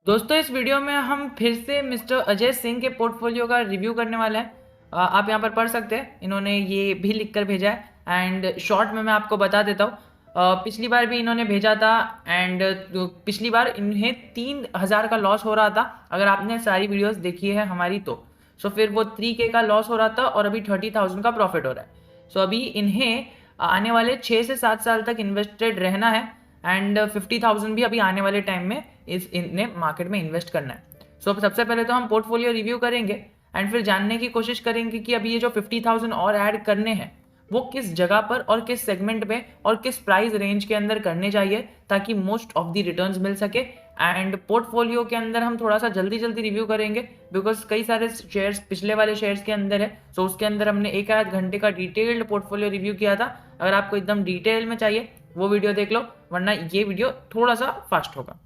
दोस्तों इस वीडियो में हम फिर से मिस्टर अजय सिंह के पोर्टफोलियो का रिव्यू करने वाले हैं। आप यहाँ पर पढ़ सकते हैं, इन्होंने ये भी लिख कर भेजा है एंड शॉर्ट में मैं आपको बता देता हूँ। पिछली बार भी इन्होंने भेजा था एंड पिछली बार इन्हें 3,000 का लॉस हो रहा था। अगर आपने सारी वीडियोस देखी है हमारी तो सो फिर वो 3K का लॉस हो रहा था और अभी 30,000 का प्रॉफिट हो रहा है। सो अभी इन्हें आने वाले 6 से 7 साल तक इन्वेस्टेड रहना है एंड 50,000 भी अभी आने वाले टाइम में इन्हें मार्केट में इन्वेस्ट करना है। सो सबसे पहले तो हम पोर्टफोलियो रिव्यू करेंगे एंड फिर जानने की कोशिश करेंगे कि अभी ये जो 50,000 और ऐड करने हैं वो किस जगह पर और किस सेगमेंट में और किस प्राइस रेंज के अंदर करने चाहिए ताकि मोस्ट ऑफ द रिटर्न्स मिल सके। एंड पोर्टफोलियो के अंदर हम थोड़ा सा जल्दी जल्दी रिव्यू करेंगे बिकॉज कई सारे शेयर्स पिछले वाले शेयर्स के अंदर है। सो उसके अंदर हमने 1 आध घंटे का डिटेल्ड पोर्टफोलियो रिव्यू किया था। अगर आपको एकदम डिटेल में चाहिए वो वीडियो देख लो, वरना ये वीडियो थोड़ा सा फास्ट होगा।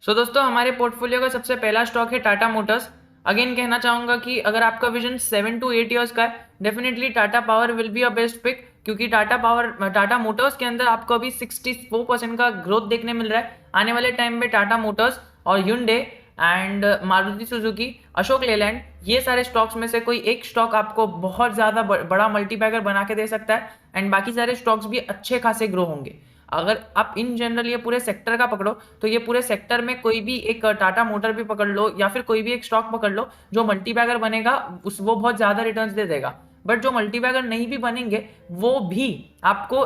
सो दोस्तों हमारे पोर्टफोलियो का सबसे पहला स्टॉक है टाटा मोटर्स। अगेन कहना चाहूंगा कि अगर आपका विजन 7 to 8 ईयर्स का है definitely Tata Power will be a best pick, क्योंकि टाटा मोटर्स के अंदर आपको अभी 64% का ग्रोथ देखने मिल रहा है। आने वाले टाइम में टाटा मोटर्स और Hyundai and Maruti Suzuki, Ashok Leyland, ये सारे स्टॉक्स में से कोई एक स्टॉक आपको बहुत ज़्यादा बड़ा मल्टीबैगर बना के दे सकता है एंड बाकी सारे स्टॉक्स भी अच्छे खासे ग्रो होंगे। अगर आप इन जनरल ये पूरे सेक्टर का पकड़ो तो ये पूरे सेक्टर में कोई भी एक टाटा मोटर भी पकड़ लो या फिर कोई भी एक स्टॉक पकड़ लो जो मल्टीबैगर बनेगा वो बहुत ज़्यादा रिटर्न्स दे देगा। बट जो मल्टीबैगर नहीं भी बनेंगे वो भी आपको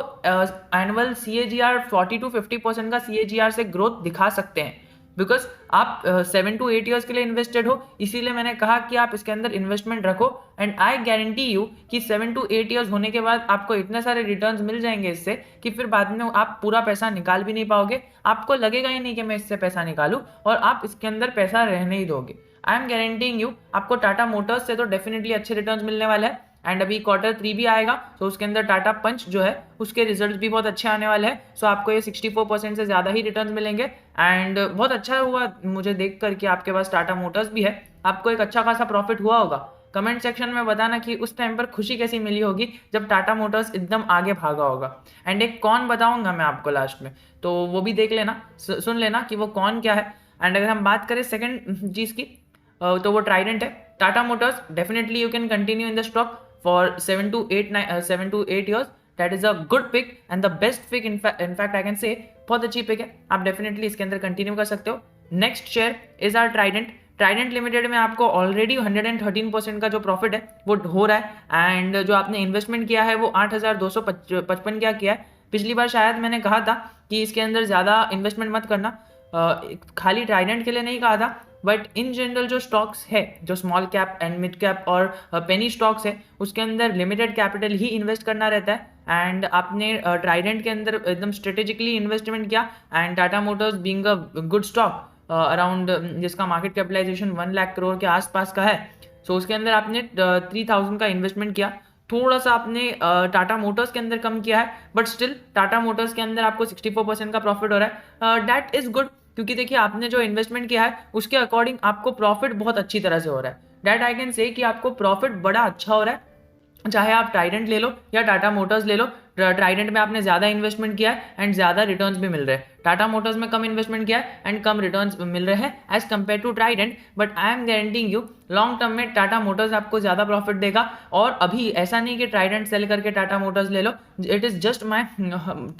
एनुअल CAGR 40 to 50% का CAGR से ग्रोथ दिखा सकते हैं। बिकॉज आप 7 to 8 ईयर्स के लिए इन्वेस्टेड हो, इसीलिए मैंने कहा कि आप इसके अंदर इन्वेस्टमेंट रखो एंड आई गारंटी यू कि 7 to 8 ईयर्स होने के बाद आपको इतने सारे रिटर्न्स मिल जाएंगे इससे कि फिर बाद में आप पूरा पैसा निकाल भी नहीं पाओगे। आपको लगेगा ही नहीं कि मैं इससे पैसा निकालूं और आप इसके अंदर पैसा रहने ही दोगे। आई एम गारंटीइंग यू आपको टाटा मोटर्स से तो डेफिनेटली अच्छे रिटर्न्स मिलने वाले हैं एंड अभी Q3 भी आएगा तो उसके अंदर टाटा पंच जो है उसके रिजल्ट भी बहुत अच्छे आने वाले हैं। सो आपको ये 64% से ज़्यादा ही रिटर्न मिलेंगे एंड बहुत अच्छा हुआ मुझे देख कर कि आपके पास टाटा मोटर्स भी है, आपको एक अच्छा खासा प्रॉफिट हुआ होगा। कमेंट सेक्शन में बताना कि उस टाइम पर खुशी कैसी मिली होगी जब टाटा मोटर्स एकदम आगे भागा होगा। एंड एक कौन बताऊंगा मैं आपको लास्ट में, तो वो भी देख लेना, सुन लेना कि वो कौन क्या है। एंड अगर हम बात करें सेकेंड चीज़ की तो वो ट्राइडेंट है। Tata Motors definitely you can continue in the stock for 7 to 8 years. That is a good pick and the best pick in fact I can say बहुत अच्छी पिक है, आप डेफिनेटली इसके अंदर कंटिन्यू कर सकते हो। Next share is our Trident Limited में आपको ऑलरेडी 113% का जो प्रॉफिट है वो हो रहा है एंड जो आपने इन्वेस्टमेंट किया है वो 8,255 क्या किया है। पिछली बार शायद मैंने कहा था कि इसके अंदर ज़्यादा इन्वेस्टमेंट मत करना, खाली ट्राइडेंट के लिए नहीं कहा था बट इन जनरल जो स्टॉक्स है जो small cap and mid cap और पेनी स्टॉक्स है उसके अंदर लिमिटेड कैपिटल ही इन्वेस्ट करना रहता है एंड आपने ट्राइडेंट के अंदर एकदम स्ट्रेटेजिकली इन्वेस्टमेंट किया and Tata Motors being a good stock around जिसका मार्केट कैपिटलाइजेशन 1 लाख करोड़ के आसपास का है। सो उसके अंदर आपने 3,000 का इन्वेस्टमेंट किया, थोड़ा सा आपने टाटा मोटर्स के अंदर कम किया है बट स्टिल टाटा मोटर्स के अंदर आपको 64% का प्रॉफिट हो रहा है। दैट इज गुड, क्योंकि देखिए आपने जो इन्वेस्टमेंट किया है उसके अकॉर्डिंग आपको प्रॉफिट बहुत अच्छी तरह से हो रहा है। दैट आई कैन से कि आपको प्रॉफिट बड़ा अच्छा हो रहा है, चाहे आप ट्राइडेंट ले लो या टाटा मोटर्स ले लो। ट्राइडेंट में आपने ज़्यादा इन्वेस्टमेंट किया है एंड ज़्यादा रिटर्न्स भी मिल रहे हैं, टाटा मोटर्स में कम इन्वेस्टमेंट किया है एंड कम रिटर्न्स मिल रहे हैं as compare to Trident. But I am guaranteeing you long term में टाटा मोटर्स आपको ज़्यादा प्रॉफिट देगा। और अभी ऐसा नहीं कि ट्राइडेंट सेल करके टाटा मोटर्स ले लो, it is just my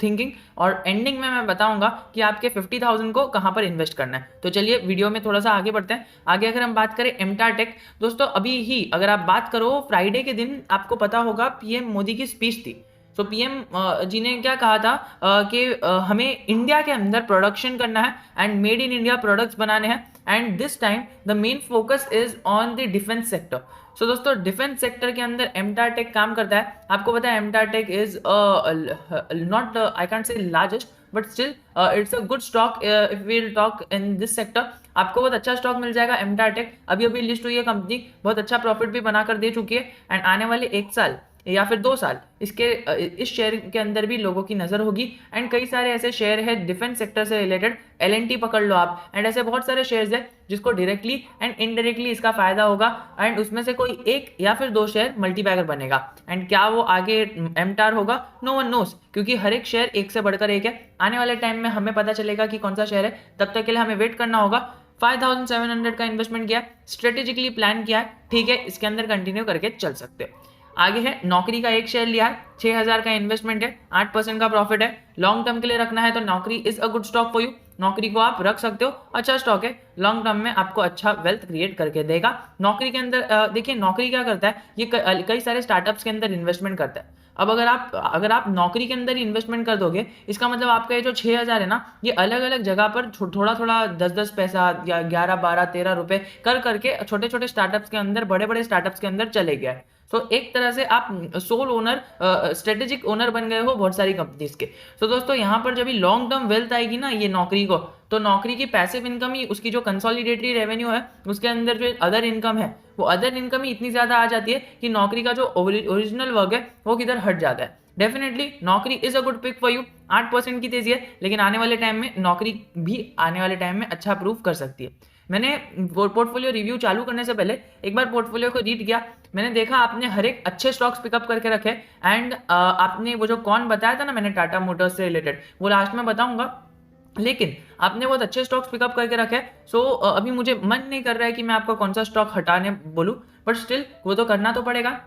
thinking और एंडिंग में मैं बताऊंगा कि आपके 50,000 को कहाँ पर इन्वेस्ट करना है। तो चलिए वीडियो में थोड़ा सा आगे बढ़ते हैं। आगे अगर हम बात करें एमटार टेक, दोस्तों अभी ही अगर आप बात करो फ्राइडे के दिन आपको पता होगा पीएम मोदी की स्पीच थी। सो पीएम जी ने क्या कहा था कि हमें इंडिया के अंदर प्रोडक्शन करना है and made in India products बनाने हैं and this time the main focus is on the defence sector. So दोस्तों डिफेंस सेक्टर के अंदर एमटार टेक काम करता है। आपको पता है MTAR tech is not I can't say largest but still it's a good stock if we will talk in this sector. आपको बहुत अच्छा स्टॉक मिल जाएगा। एमटार टेक अभी अभी लिस्ट हुई है, कंपनी बहुत अच्छा प्रॉफिट भी बनाकर दे चुकी है एंड आने वाले 1 साल या फिर 2 साल इसके इस शेयर के अंदर भी लोगों की नज़र होगी। एंड कई सारे ऐसे शेयर है डिफेंस सेक्टर से रिलेटेड, LNT पकड़ लो आप, एंड ऐसे बहुत सारे शेयर्स है जिसको डायरेक्टली एंड इनडायरेक्टली इसका फायदा होगा एंड उसमें से कोई 1 या फिर 2 शेयर मल्टीबैगर बनेगा। एंड क्या वो आगे एमटार होगा, नो वन नोस, क्योंकि हर एक शेयर एक से बढ़कर एक है। आने वाले टाइम में हमें पता चलेगा कि कौन सा शेयर है, तब तक के लिए हमें वेट करना होगा। 5700 का इन्वेस्टमेंट किया, स्ट्रेटेजिकली प्लान किया है, ठीक है, इसके अंदर कंटिन्यू करके चल सकते हो। आगे है नौकरी का एक शेयर लिया है, 6000 का इन्वेस्टमेंट है, 8% का प्रॉफिट है, लॉन्ग टर्म के लिए रखना है तो नौकरी is a good stock for you, नौकरी को आप रख सकते हो, अच्छा स्टॉक है, लॉन्ग टर्म में आपको अच्छा वेल्थ क्रिएट करके देगा। नौकरी के अंदर देखिए नौकरी क्या करता है, ये कई सारे स्टार्टअप्स के अंदर इन्वेस्टमेंट करता है। अब अगर आप नौकरी के अंदर ही इन्वेस्टमेंट कर दोगे, इसका मतलब आपका ये जो 6000 है ना, ये अलग अलग जगह पर थोड़ा थोड़ा 10-10 पैसा या 11-12-13 रुपए कर करके छोटे छोटे स्टार्टअप्स के अंदर, बड़े बड़े स्टार्टअप्स के अंदर चले गया है। तो एक तरह से आप सोल ओनर, स्ट्रेटेजिक ओनर बन गए हो बहुत सारी कंपनीज के। तो दोस्तों यहाँ पर जब भी लॉन्ग टर्म वेल्थ आएगी ना ये नौकरी को, तो नौकरी की पैसिव इनकम ही, उसकी जो कंसोलिडेटरी रेवेन्यू है उसके अंदर जो अदर इनकम है, वो अदर इनकम ही इतनी ज्यादा आ जाती है कि नौकरी का जो ओरिजिनल वर्क है वो किधर हट जाता है। Definitely Naukri is a good pick for you, 8% की तेजी है, लेकिन आने वाले टाइम में नौकरी भी आने वाले टाइम में अच्छा प्रूव कर सकती है। मैंने पोर्टफोलियो रिव्यू चालू करने से पहले एक बार पोर्टफोलियो को रीड किया, मैंने देखा आपने हर एक अच्छे स्टॉक्स पिकअप करके रखे, एंड आपने वो जो कौन बताया था ना मैंने टाटा मोटर्स से रिलेटेड, वो लास्ट में बताऊंगा, लेकिन आपने बहुत अच्छे स्टॉक्स पिकअप करके रखे। सो अभी मुझे मन नहीं कर रहा है कि मैं आपको कौन सा स्टॉक हटाने बोलूं, बट स्टिल वो तो करना तो पड़ेगा,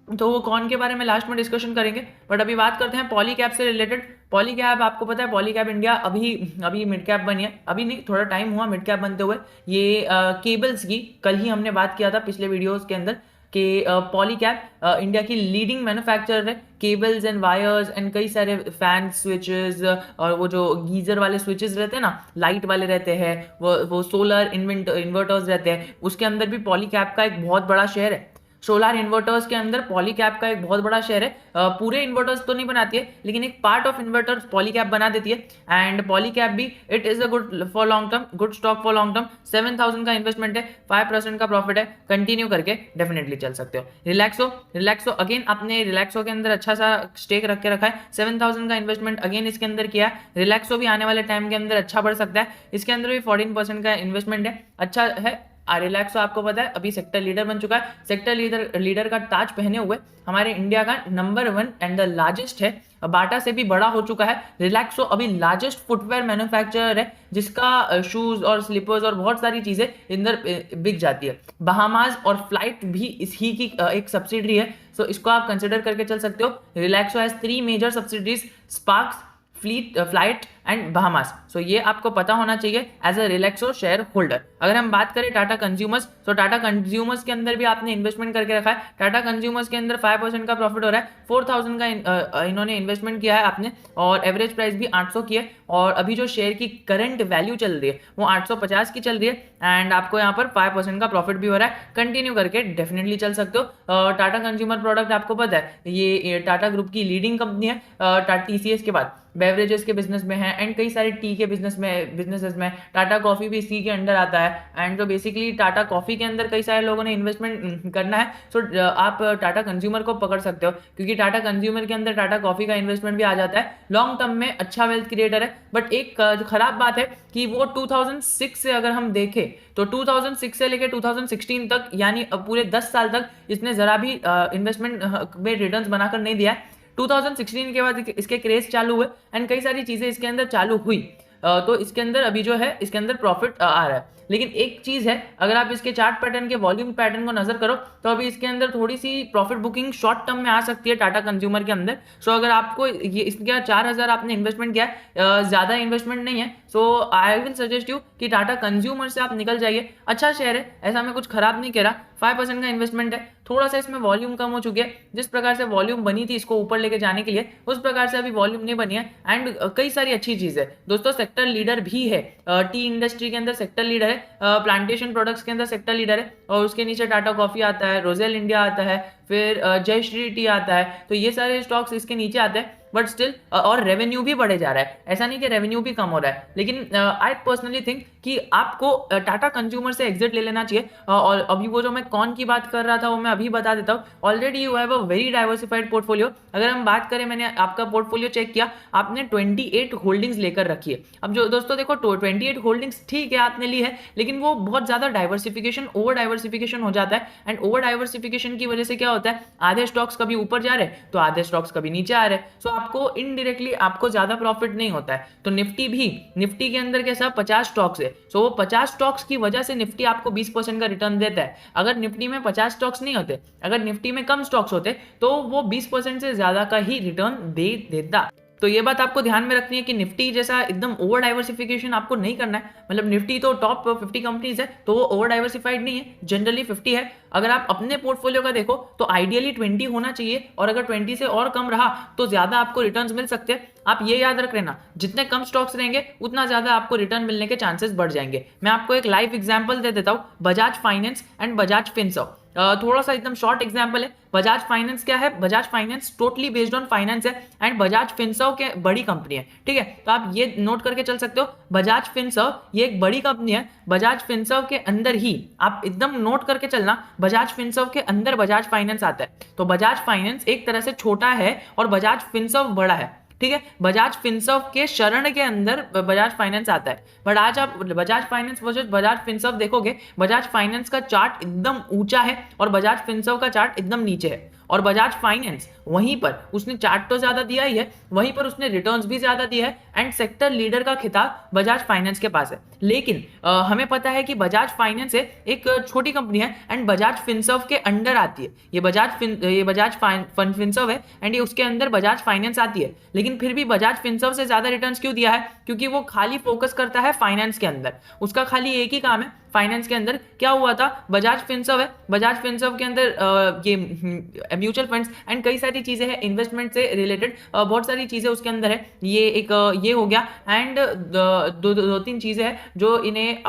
तो वो कौन के बारे में लास्ट में डिस्कशन करेंगे। बट अभी बात करते हैं पॉलीकैब से रिलेटेड। पॉलीकैब आपको पता है, पॉलीकैब इंडिया अभी अभी मिड कैप बनी है, अभी नहीं थोड़ा टाइम हुआ मिड कैप बनते हुए। ये केबल्स की कल ही हमने बात किया था पिछले वीडियोस के अंदर कि पॉलीकैब इंडिया की लीडिंग मैन्युफैक्चरर है, केबल्स एंड वायर्स एंड कई सारे फैन स्विचेस, और वो जो गीजर वाले स्विचेस रहते हैं ना, लाइट वाले रहते हैं, वो सोलर इन्वर्टर्स रहते हैं, उसके अंदर भी पॉलीकैब का एक बहुत बड़ा शेयर है। सोलार इन्वर्टर्स के अंदर पॉलीकैब का एक बहुत बड़ा शेयर है। पूरे इन्वर्टर्स तो नहीं बनाती है, लेकिन एक पार्ट ऑफ इन्वर्टर्स पॉलीकैब बना देती है। एंड पॉलीकैब भी it is a good for long term, good stock for long term. 7000 का इन्वेस्टमेंट है, 5% का प्रॉफिट है, कंटिन्यू करके डेफिनेटली चल सकते हो। रिलैक्सो अगेन आपने रिलैक्सो के अंदर अच्छा सा स्टेक रख के रखा है, 7000 का इन्वेस्टमेंट अगेन इसके अंदर किया है। रिलैक्सो भी आने वाले टाइम के अंदर अच्छा बढ़ सकता है, इसके अंदर भी 14% का इन्वेस्टमेंट है, अच्छा है। रिलैक्सो आपको पता है अभी सेक्टर लीडर बन चुका है, सेक्टर लीडर का ताज पहने हुए हमारे इंडिया का नंबर 1 एंड द लार्जेस्ट है, बाटा से भी बड़ा हो चुका है। रिलैक्सो अभी लार्जेस्ट फुटवेयर मैन्युफैक्चरर है, जिसका शूज और स्लीपर्स और बहुत सारी चीजें इंदर बिक जाती है। बहामास और फ्लाइट भी इसी की एक सब्सिडरी है, सो इसको आप कंसिडर करके चल सकते हो। Relaxo has 3 major subsidiaries, Sparx, Flite and Bahamas. So ये आपको पता होना चाहिए as a Relaxo share holder. अगर हम बात करें टाटा कंज्यूमर्स, तो टाटा कंज्यूमर्स के अंदर भी आपने इन्वेस्टमेंट करके रखा है। टाटा कंज्यूमर्स के अंदर 5% का प्रॉफिट हो रहा है, 4000 का इन्होंने इन्वेस्टमेंट किया है आपने, और एवरेज प्राइस भी 800 की है, और अभी जो शेयर की करंट वैल्यू चल रही है वो 850 की चल रही है, एंड आपको यहाँ पर 5% का प्रॉफिट भी हो रहा है, कंटिन्यू करके डेफिनेटली चल सकते हो। टाटा कंज्यूमर प्रोडक्ट आपको पता है ये टाटा ग्रुप की लीडिंग कंपनी है, टाटा TCS के बाद बेवरेजेस के बिजनेस में है, एंड कई सारे टी के बिजनेसेस में टाटा कॉफी भी इसी के अंडर आता है। एंड जो बेसिकली टाटा कॉफी के अंदर कई सारे लोगों ने इन्वेस्टमेंट करना है, सो आप टाटा कंज्यूमर को पकड़ सकते हो, क्योंकि टाटा कंज्यूमर के अंदर टाटा कॉफी का इन्वेस्टमेंट भी आ जाता है। लॉन्ग टर्म में अच्छा वेल्थ क्रिएटर है, बट एक जो खराब बात है कि वो 2006 से अगर हम देखें तो 2006 से लेकर 2016 तक, यानी पूरे 10 साल तक इसने जरा भी इन्वेस्टमेंट में रिटर्न्स बनाकर नहीं दिया है। 2016 के बाद इसके क्रेज चालू हुए एंड कई सारी चीजें इसके अंदर चालू हुई, तो इसके अंदर अभी जो है इसके अंदर प्रॉफिट आ रहा है। लेकिन एक चीज है, अगर आप इसके चार्ट पैटर्न के वॉल्यूम पैटर्न को नजर करो तो अभी इसके अंदर थोड़ी सी प्रॉफिट बुकिंग शॉर्ट टर्म में आ सकती है टाटा कंज्यूमर के अंदर। सो अगर आपको ये इसका 4000 आपने इन्वेस्टमेंट किया है, ज्यादा इन्वेस्टमेंट नहीं है, so I will suggest you कि टाटा कंज्यूमर से आप निकल जाइए। अच्छा शेयर है, ऐसा मैं कुछ खराब नहीं कह रहा, 5% का इन्वेस्टमेंट है, थोड़ा सा इसमें वॉल्यूम कम हो चुकी है। जिस प्रकार से वॉल्यूम बनी थी इसको ऊपर लेके जाने के लिए, उस प्रकार से अभी वॉल्यूम नहीं बनी है, एंड कई सारी अच्छी चीज है दोस्तों। सेक्टर लीडर भी है, टी इंडस्ट्री के अंदर सेक्टर लीडर है, प्लांटेशन प्रोडक्ट्स के अंदर सेक्टर लीडर है, और उसके नीचे टाटा कॉफी आता है, रोजेल इंडिया आता है, फिर जय श्री टी आता है, तो ये सारे स्टॉक्स इसके नीचे आते हैं। बट स्टिल और रेवेन्यू भी बढ़े जा रहा है, ऐसा नहीं कि रेवेन्यू भी कम हो रहा है, लेकिन आई पर्सनली थिंक कि आपको टाटा कंज्यूमर से एग्जिट ले लेना चाहिए। और अभी वो जो मैं कौन की बात कर रहा था वो मैं अभी बता देता हूँ। Already you have a very diversified portfolio. अगर हम बात करें, मैंने आपका पोर्टफोलियो चेक किया, आपने 28 होल्डिंग्स लेकर रखी है। अब जो दोस्तों देखो 28 होल्डिंग्स ठीक है आपने ली है, लेकिन वो बहुत ज्यादा डाइवर्सिफिकेशन, ओवर डाइवर्सिफिकेशन हो जाता है, एंड ओवर डाइवर्सिफिकेशन की वजह से क्या होता है, आधे स्टॉक्स कभी ऊपर जा रहे तो आधे स्टॉक्स कभी नीचे आ रहे, सो आपको इनडायरेक्टली आपको ज्यादा प्रॉफिट नहीं होता है। तो निफ्टी के अंदर कैसा 50 स्टॉक्स है, सो वो 50 स्टॉक्स की वजह से निफ्टी आपको 20% का रिटर्न देता है। अगर निफ्टी में 50 स्टॉक्स नहीं होते, अगर निफ्टी में कम स्टॉक्स होते, तो वो 20% से ज्यादा का ही रिटर्न दे देता। तो ये बात आपको ध्यान में रखनी है कि निफ्टी जैसा एकदम ओवर डाइवर्सिफिकेशन आपको नहीं करना है। मतलब निफ्टी तो टॉप 50 कंपनीज है, तो वो ओवर डाइवर्सिफाइड नहीं है, जनरली 50 है। अगर आप अपने पोर्टफोलियो का देखो तो आइडियली 20 होना चाहिए, और अगर 20 से और कम रहा तो ज्यादा आपको रिटर्न्स मिल सकते हैं। आप ये याद रख लेना, जितने कम स्टॉक्स रहेंगे उतना ज्यादा आपको रिटर्न मिलने के चांसेस बढ़ जाएंगे। मैं आपको एक लाइव एग्जांपल दे देता हूँ, Bajaj finance and Bajaj Finserv. थोड़ा सा एकदम शॉर्ट एग्जांपल है। बजाज फाइनेंस क्या है? Bajaj finance totally based on finance है, एंड बजाज फिनसर्व के बड़ी कंपनी है, ठीक है। तो आप ये नोट करके चल सकते हो, बजाज फिनसर्व ये एक बड़ी कंपनी है। बजाज फिनसर्व के अंदर ही आप एकदम नोट करके चलना, बजाज फिनसर्व के अंदर बजाज फाइनेंस आता है। तो बजाज फाइनेंस एक तरह से छोटा है और बजाज फिनसर्व बड़ा है, ठीक है। बजाज फिनसर्व के शरण के अंदर बजाज फाइनेंस आता है। बट आज आप Bajaj finance versus Bajaj Finserv देखोगे, बजाज फाइनेंस का चार्ट एकदम ऊंचा है और बजाज फिनसर्व का चार्ट एकदम नीचे है। और बजाज फाइनेंस वहीं पर उसने चार्ट तो ज्यादा दिया ही है, वहीं पर उसने रिटर्न्स भी ज्यादा दिया है, एंड सेक्टर लीडर का खिताब बजाज फाइनेंस के पास है। लेकिन हमें पता है कि बजाज फाइनेंस एक छोटी कंपनी है एंड बजाज फिनसर्व के अंडर आती है। ये बजाज फिनसर्व है एंड ये उसके अंदर बजाज फाइनेंस आती है। लेकिन फिर भी बजाज फिनसर्व से ज्यादा रिटर्न्स क्यों दिया है? क्योंकि वो खाली फोकस करता है फाइनेंस के अंदर, उसका खाली एक ही काम है फाइनेंस के अंदर। क्या हुआ था? बजाज फिनसर्व है, बजाज फिनसर्व के अंदर ये म्यूचुअल फंड्स एंड कई सारी चीजें हैं इन्वेस्टमेंट से रिलेटेड, बहुत सारी चीजें उसके अंदर है। ये एक ये हो गया, एंड दो तीन चीजें हैं जो इन्हें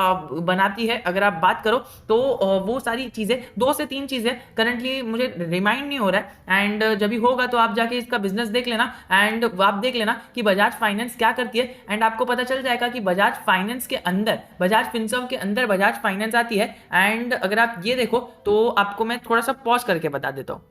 बनाती है। अगर आप बात करो तो वो सारी चीजें, 2 से 3 चीजें करंटली मुझे रिमाइंड नहीं हो रहा है, एंड जब भी होगा तो आप जाके इसका बिजनेस देख लेना, एंड आप देख लेना कि बजाज फाइनेंस क्या करती है, एंड आपको पता चल जाएगा कि बजाज फाइनेंस के अंदर, बजाज फिनसर्व के अंदर बजाज फाइनेंस आती है। एंड अगर आप ये देखो तो आपको मैं थोड़ा सा पॉज करके बता देता हूँ।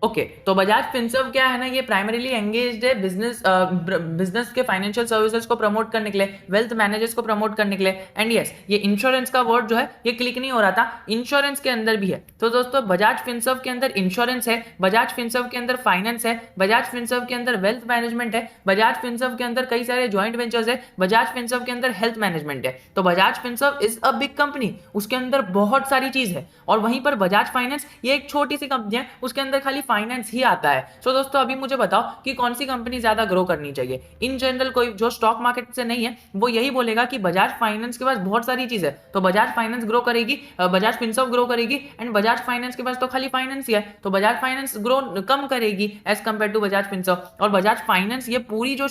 ओके, तो बजाज फिनसर्व क्या है ना, ये प्राइमरीली एंगेज्ड है बिजनेस के फाइनेंशियल सर्विसेज को प्रमोट करने के लिए, वेल्थ मैनेजर्स को प्रमोट करने के लिए। एंड यस, ये इंश्योरेंस का वर्ड जो है ये क्लिक नहीं हो रहा था, इंश्योरेंस के अंदर भी है। तो दोस्तों बजाज फिनसर्व के अंदर इंश्योरेंस है, बजाज फिनसर्व के अंदर फाइनेंस है, बजाज फिनसर्व के अंदर वेल्थ मैनेजमेंट है, बजाज फिनसर्व के अंदर कई सारे ज्वाइंट वेंचर्स है, बजाज फिनसर्व के अंदर हेल्थ मैनेजमेंट है। तो Bajaj Finserv is a big company, उसके अंदर बहुत सारी चीज है। और वहीं पर बजाज फाइनेंस ये एक छोटी सी कंपनी है, उसके अंदर खाली फाइनेंस ही आता है। सो दोस्तों अभी मुझे बताओ कि कौन सी कंपनी ज्यादा ग्रो करनी चाहिए। इन जनरल कोई जो स्टॉक मार्केट से नहीं है वो यही बोलेगा कि बजाज फाइनेंस के पास बहुत सारी चीज है, तो बजाज फाइनेंस ग्रो करेगी, बजाज फिनसर्व ग्रो करेगी, एंड बजाज फाइनेंस के पास तो खाली फाइनेंस ही है, तो बजाज फाइनेंस ग्रो कम करेगी as compare to Bajaj Finserv. और बजाज फाइनेंस ये पूरी जो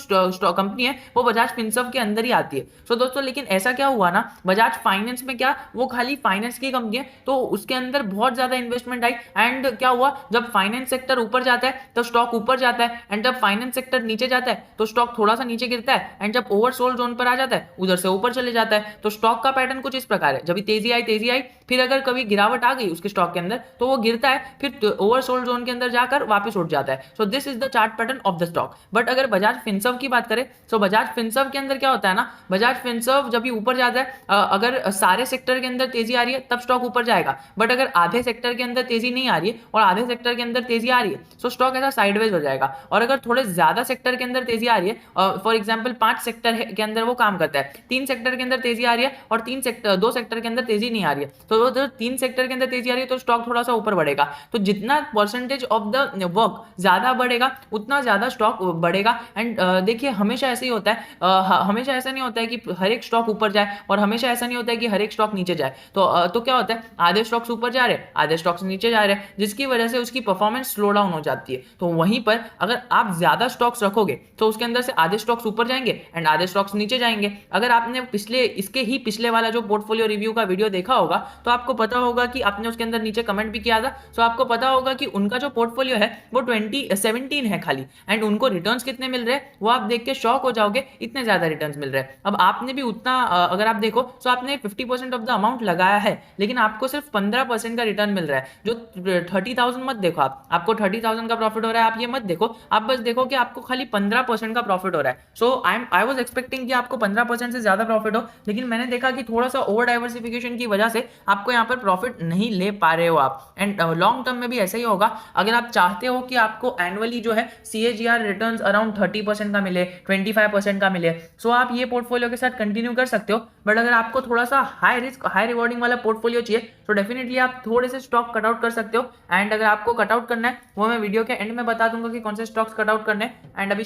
कंपनी है वो बजाज फिनसर्व के अंदर ही आती है। सो दोस्तों लेकिन ऐसा क्या हुआ ना, बजाज फाइनेंस में क्या, वो खाली फाइनेंस की कंपनी है, तो उसके अंदर बहुत ज्यादा इन्वेस्टमेंट आई। एंड क्या हुआ, जब फाइनेंस सेक्टर ऊपर जाता है तो स्टॉक ऊपर जाता है, एंड जब फाइनेंस सेक्टर नीचे जाता है तो स्टॉक थोड़ा सा नीचे गिरता है, एंड जब ओवरसोल्ड जोन पर आ जाता है उधर से ऊपर चले जाता है। तो स्टॉक का पैटर्न कुछ इस प्रकार है, जब तेजी आई, फिर अगर कभी गिरावट आ गई उसके स्टॉक के अंदर तो वो गिरता है, फिर ओवरसोल्ड जोन के अंदर जाकर वापस उठ जाता है। So this is the chart pattern of the stock. But अगर बजाज फिनसर्व की बात करें तो बजाज फिनसर्व के अंदर क्या होता है ना, बजाज फिनसर्व जब भी ऊपर जाता है, अगर सारे सेक्टर के अंदर तेजी आ रही है तब स्टॉक ऊपर जाएगा, बट अगर आधे सेक्टर के अंदर तेजी नहीं आ रही है और आधे सेक्टर के अंदर तेजी आ रही है तो स्टॉक ऐसा साइडवेज हो जाएगा। और अगर थोड़े ज्यादा सेक्टर के अंदर तेजी आ रही है, फॉर एग्जांपल 5 सेक्टर के अंदर वो काम करता है, 3 सेक्टर के अंदर तेजी आ रही है और 2 सेक्टर के अंदर तेजी नहीं आ रही है, तो जो 3 सेक्टर के अंदर तेजी आ रही है तो स्टॉक थोड़ा सा ऊपर बढ़ेगा। तो जितना परसेंटेज ऑफ द वर्क ज्यादा बढ़ेगा उतना ज्यादा स्टॉक बढ़ेगा। एंड देखिए हमेशा ऐसे ही होता है, हमेशा ऐसा नहीं होता है कि हर एक स्टॉक ऊपर जाए, और हमेशा ऐसा नहीं होता है कि हर एक स्टॉक नीचे जाए। तो क्या होता है, आधे स्टॉक्स ऊपर जा रहे हैं, आधे स्टॉक्स नीचे जा रहे हैं, जिसकी वजह से उसकी परफॉर्मेंस स्लो डाउन हो जाती है। तो वहीं पर अगर आप ज्यादा स्टॉक्स रखोगे तो उसके अंदर से आधे स्टॉक्स ऊपर जाएंगे एंड आधे स्टॉक्स नीचे जाएंगे। अगर आपने इसके पिछले वाला जो पोर्टफोलियो रिव्यू का वीडियो देखा होगा तो आपको पता होगा कि आपने उसके अंदर नीचे कमेंट भी किया था। सो आपको पता होगा कि उनका जो पोर्टफोलियो है वो 2017 है खाली, एंड उनको रिटर्न्स कितने मिल रहे हैं वो आप देख के शॉक हो जाओगे, इतने ज्यादा रिटर्न्स मिल रहे हैं। अब आपने भी उतना अगर आप देखो तो आपने 50% ऑफ द अमाउंट लगाया है, लेकिन आपको सिर्फ 15% का रिटर्न मिल रहा है। जो 30,000 मत देखो आप, आपको 30,000 का प्रॉफिट हो रहा है, आप ये मत देखो, आप बस देखो कि आपको खाली 15% का प्रॉफिट हो रहा है। सो आई वाज एक्सपेक्टिंग कि आपको 15% से ज्यादा प्रॉफिट हो, लेकिन मैंने देखा कि थोड़ा सा ओवर डाइवर्सिफिकेशन की वजह से आपको यहाँ पर प्रॉफिट नहीं ले पा रहे हो आप। एंड लॉन्ग टर्म में भी ऐसा ही होगा। अगर आप चाहते हो कि आपको एनुअली जो है CAGR रिटर्न्स अराउंड 30% का मिले, 25% का मिले, सो आप ये पोर्टफोलियो के साथ कंटिन्यू कर सकते हो। बट अगर आपको थोड़ा सा हाई रिस्क हाई रिवॉर्डिंग वाला पोर्टफोलियो चाहिए तो डेफिनेटली आप थोड़े से स्टॉक कट आउट कर सकते हो। एंड अगर आपको कट आउट करना है वो मैं वीडियो के एंड में बता दूंगा कि कौन से स्टॉक्स कट आउट करने हैं। एंड अभी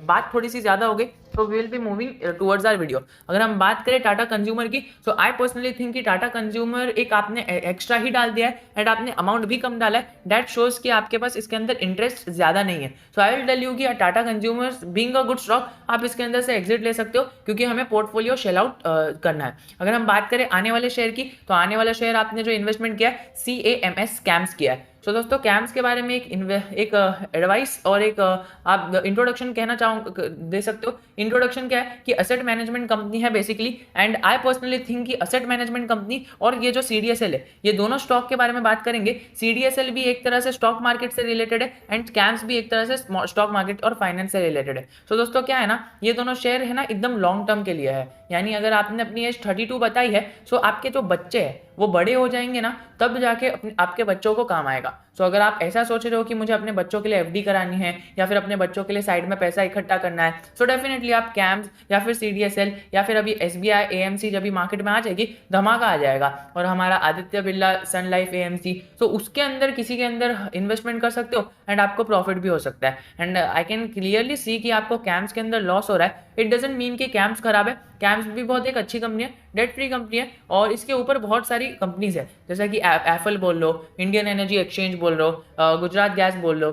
बात थोड़ी सी ज्यादा हो गई, तो we will be moving towards our video. अगर हम बात करें टाटा कंज्यूमर की, सो आई पर्सनली थिंक कि टाटा कंज्यूमर एक आपने एक्स्ट्रा ही डाल दिया है एंड आपने अमाउंट भी कम डाला है, दैट शोज कि आपके पास इसके अंदर इंटरेस्ट ज्यादा नहीं है। So I will tell you कि Tata consumer being a good stock, आप इसके अंदर से एग्जिट ले सकते हो क्योंकि हमें पोर्टफोलियो शेल आउट करना है। अगर हम बात करें आने वाले शेयर की, तो आने वाला शेयर आपने जो इन्वेस्टमेंट किया है CAMS कैम्स किया है। तो दोस्तों कैम्स के बारे में एक एडवाइस और एक आप इंट्रोडक्शन कहना दे सकते हो। इंट्रोडक्शन क्या है कि असेट मैनेजमेंट कंपनी है basically, and I personally think कि असेट मैनेजमेंट कंपनी और ये जो CDSL है, ये दोनों स्टॉक के बारे में बात करेंगे। CDSL भी एक तरह से स्टॉक मार्केट से रिलेटेड है एंड कैम्स भी एक तरह से स्टॉक मार्केट और फाइनेंस से रिलेटेड है। तो दोस्तों क्या है ना, ये दोनों शेयर है ना एकदम लॉन्ग टर्म के लिए है। यानी अगर आपने अपनी एज 32 बताई है, सो आपके जो बच्चे हैं वो बड़े हो जाएंगे ना, तब जाके आपके बच्चों को काम आएगा। सो अगर आप ऐसा सोच रहे हो कि मुझे अपने बच्चों के लिए FD करानी है या फिर अपने बच्चों के लिए साइड में पैसा इकट्ठा करना है, सो डेफिनेटली आप कैम्स या फिर CDSL या फिर अभी SBI AMC जब भी मार्केट में आ जाएगी, धमाका आ जाएगा। और हमारा आदित्य बिरला सन लाइफ AMC, सो उसके अंदर किसी के अंदर इन्वेस्टमेंट कर सकते हो एंड आपको प्रॉफिट भी हो सकता है। And I can clearly see कि आपको कैम्स के अंदर लॉस हो रहा है। इट डजेंट मीन कि कैम्स खराब है, कैम्स भी बहुत एक अच्छी कंपनी है, डेट फ्री कंपनी है, और इसके ऊपर बहुत सारी कंपनीज है जैसा कि एफएल बोल लो, इंडियन एनर्जी एक्सचेंज बोल लो, गुजरात गैस बोल लो।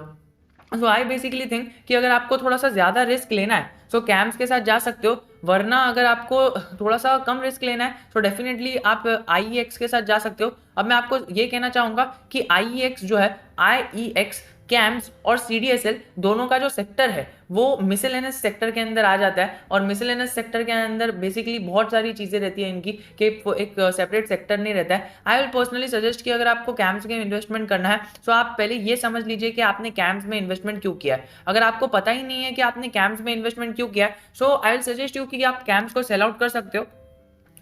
सो आई बेसिकली थिंक कि अगर आपको थोड़ा सा ज़्यादा रिस्क लेना है सो कैम्स के साथ जा सकते हो, वरना अगर आपको थोड़ा सा कम रिस्क लेना है तो डेफिनेटली आप IEX के साथ जा सकते हो। अब मैं आपको ये कहना चाहूँगा कि IEX जो है, IEX कैम्स और CDSL दोनों का जो सेक्टर है वो मिसलेनियस सेक्टर के अंदर आ जाता है। और मिसलेनियस सेक्टर के अंदर बेसिकली बहुत सारी चीज़ें रहती है इनकी कि एक सेपरेट सेक्टर नहीं रहता है। आई विल पर्सनली सजेस्ट कि अगर आपको कैम्स में इन्वेस्टमेंट करना है तो आप पहले ये समझ लीजिए कि आपने कैम्स में इन्वेस्टमेंट क्यों किया है। अगर आपको पता ही नहीं है कि आपने कैम्स में इन्वेस्टमेंट क्यों किया है, so I will suggest you कि आप कैम्स को सेल आउट कर सकते हो।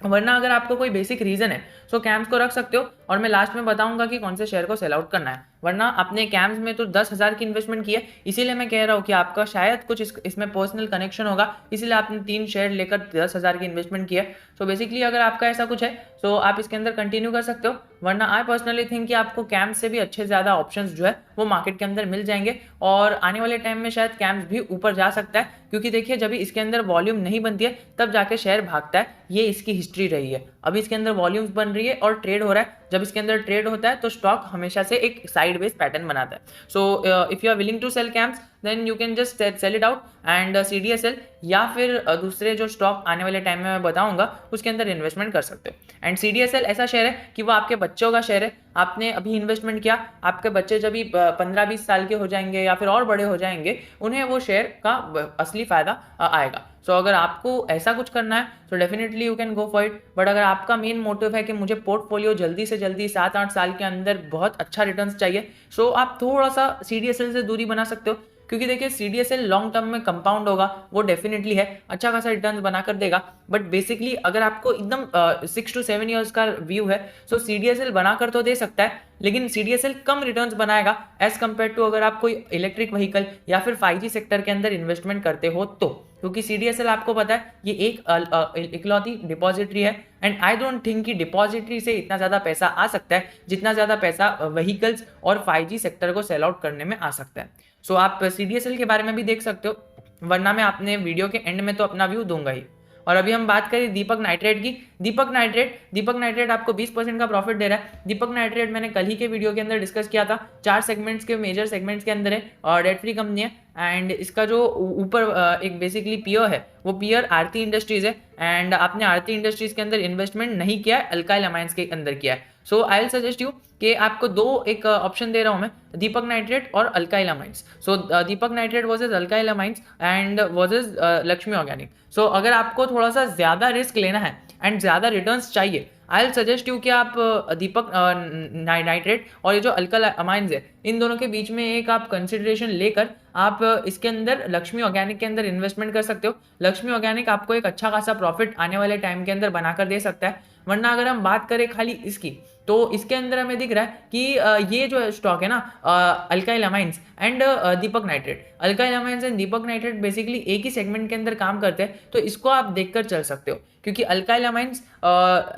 वरना अगर आपको कोई बेसिक रीजन है सो कैम्स को रख सकते हो, और मैं लास्ट में बताऊंगा कि कौन से शेयर को सेल आउट करना है। वरना आपने कैम्स में तो 10,000 की इन्वेस्टमेंट की है, इसीलिए मैं कह रहा हूँ कि आपका शायद कुछ इसमें पर्सनल कनेक्शन होगा, इसीलिए आपने 3 शेयर लेकर 10,000 की इन्वेस्टमेंट की है। सो बेसिकली अगर आपका ऐसा कुछ है तो आप इसके अंदर कंटिन्यू कर सकते हो। वरना आई पर्सनली थिंक कि आपको कैम्स से भी अच्छे ज़्यादा ऑप्शंस जो है वो मार्केट के अंदर मिल जाएंगे, और आने वाले टाइम में शायद कैम्स भी ऊपर जा सकता है, क्योंकि देखिए जब इसके अंदर वॉल्यूम नहीं बनती है तब जाके शेयर भागता है। ये इसकी हिस्ट्री रही है। अभी इसके अंदर वॉल्यूम्स बन रही है और ट्रेड हो रहा है। जब इसके अंदर ट्रेड होता है तो स्टॉक हमेशा से एक साइडवेज पैटर्न बनाता है। So if you are willing to sell CAMS then you can just sell it out and CDSL या फिर दूसरे जो स्टॉक आने वाले टाइम में मैं बताऊंगा उसके अंदर इन्वेस्टमेंट कर सकते हो। एंड CDSL ऐसा शेयर है कि वो आपके बच्चों का शेयर है। आपने अभी इन्वेस्टमेंट किया, आपके बच्चे जब भी 15-20 साल के हो जाएंगे या फिर और बड़े हो जाएंगे, उन्हें वो शेयर का असली फायदा आएगा। सो अगर आपको ऐसा कुछ करना है तो definitely you can go for it. But अगर आपका मेन मोटिव है कि मुझे पोर्टफोलियो जल्दी से जल्दी 7-8 साल के अंदर बहुत अच्छा रिटर्न्स चाहिए, सो आप थोड़ा सा CDSL से दूरी बना सकते हो, क्योंकि देखिए CDSL लॉन्ग टर्म में कंपाउंड होगा, वो डेफिनेटली है, अच्छा खासा रिटर्न बनाकर देगा। बट बेसिकली अगर आपको एकदम 6 to 7 ईयर्स का व्यू है सो CDSL बनाकर तो दे सकता है, लेकिन CDSL कम रिटर्न्स बनाएगा एज कम्पेयर टू अगर आप कोई इलेक्ट्रिक व्हीकल या फिर 5G सेक्टर के अंदर इन्वेस्टमेंट करते हो तो। क्योंकि CDSL आपको पता है ये एक इकलौती डिपॉजिटरी है, एंड आई डोंट थिंक कि डिपॉजिटरी से इतना ज़्यादा पैसा आ सकता है जितना ज़्यादा पैसा व्हीकल्स और 5G सेक्टर को सेल आउट करने में आ सकता है। सो आप CDSL के बारे में भी देख सकते हो, वरना मैं अपने वीडियो के एंड में तो अपना व्यू दूंगा ही। और अभी हम बात करें दीपक नाइट्रेट की। दीपक नाइट्रेट आपको 20% का प्रॉफिट दे रहा है। दीपक नाइट्रेट मैंने कल ही के वीडियो के अंदर डिस्कस किया था, 4 सेगमेंट्स के मेजर सेगमेंट्स के अंदर है और डेट फ्री कंपनी है। एंड इसका जो ऊपर एक बेसिकली पीयर है वो पीयर आरती इंडस्ट्रीज है, एंड आपने आरती इंडस्ट्रीज के अंदर इन्वेस्टमेंट नहीं किया है, अल्काइल अमाइंस के अंदर किया है। So I will suggest you कि आपको दो एक ऑप्शन दे रहा हूँ मैं, दीपक नाइट्रेट और alkyl amines. So Deepak Nitrite versus alkyl amines and versus Laxmi organic. So अगर आपको थोड़ा सा ज़्यादा रिस्क लेना है एंड ज़्यादा रिटर्न्स चाहिए, आई सजेस्ट यू कि आप दीपक नाइट्रेट और ये जो अल्कल अमाइंस है, इन दोनों के बीच में एक आप कंसिडरेशन लेकर आप इसके अंदर लक्ष्मी ऑर्गेनिक के अंदर इन्वेस्टमेंट कर सकते हो। लक्ष्मी ऑर्गेनिक आपको एक अच्छा खासा प्रॉफिट आने वाले टाइम के अंदर बनाकर दे सकता है। वरना अगर हम बात करें खाली इसकी, तो इसके अंदर हमें दिख रहा है कि ये जो स्टॉक है ना, alkyl amines and Deepak nitrate, alkyl amines and Deepak nitrate basically एक ही सेगमेंट के अंदर काम करते हैं। तो इसको आप देखकर चल सकते हो, क्योंकि alkyl amines,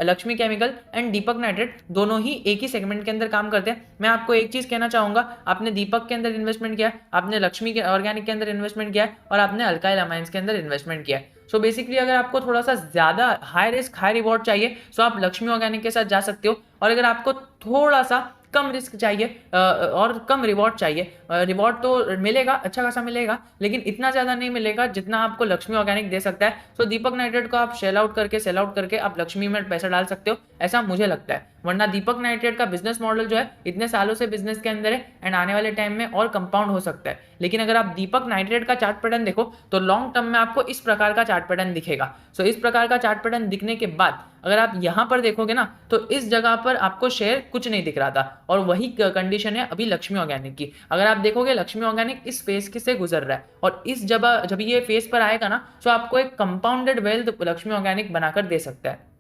Lakshmi chemical and Deepak nitrate दोनों ही एक ही सेगमेंट के अंदर काम करते हैं। मैं आपको एक चीज कहना चाहूंगा, आपने दीपक के अंदर इन्वेस्टमेंट किया, आपने लक्ष्मी के ऑर्गेनिक के अंदर इन्वेस्टमेंट किया और आपने अल्काइल अमाइंस के अंदर इन्वेस्टमेंट किया। सो बेसिकली अगर आपको थोड़ा सा ज्यादा हाई रिस्क हाई रिवॉर्ड चाहिए, सो आप लक्ष्मी ऑर्गेनिक के साथ जा सकते हो। और अगर आपको थोड़ा सा कम रिस्क चाहिए और कम रिवॉर्ड चाहिए, रिवॉर्ड तो मिलेगा, अच्छा खासा मिलेगा, लेकिन इतना ज़्यादा नहीं मिलेगा जितना आपको लक्ष्मी ऑर्गेनिक दे सकता है। सो दीपक नाइट्रेट को आप सेल आउट करके आप लक्ष्मी में पैसा डाल सकते हो, ऐसा मुझे लगता है। वरना दीपक नाइट्रेट का बिजनेस मॉडल जो है इतने सालों से बिजनेस के अंदर है एंड आने वाले टाइम में और कंपाउंड हो सकता है। लेकिन अगर आप दीपक नाइट्रेट का चार्ट पैटर्न देखो तो लॉन्ग टर्म में आपको इस प्रकार का चार्ट पैटर्न दिखेगा। सो इस प्रकार का चार्ट पैटर्न दिखने के बाद अगर आप यहां पर देखोगे ना, तो इस जगह पर आपको शेयर कुछ नहीं दिख रहा था, और वही कंडीशन है अभी लक्ष्मी ऑर्गेनिक की। अगर आप देखोगे लक्ष्मी ऑर्गेनिक इस फेज से गुजर रहा है, और इस जब ये फेज पर आएगा ना, तो आपको एक कंपाउंडेड वेल्थ लक्ष्मी ऑर्गेनिक बनाकर दे सकता है।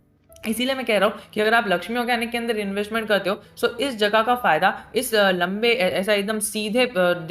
इसीलिए मैं कह रहा हूँ कि अगर आप लक्ष्मी ऑर्गेनिक के अंदर इन्वेस्टमेंट करते हो, सो इस जगह का फायदा, इस लंबे ऐसा एकदम सीधे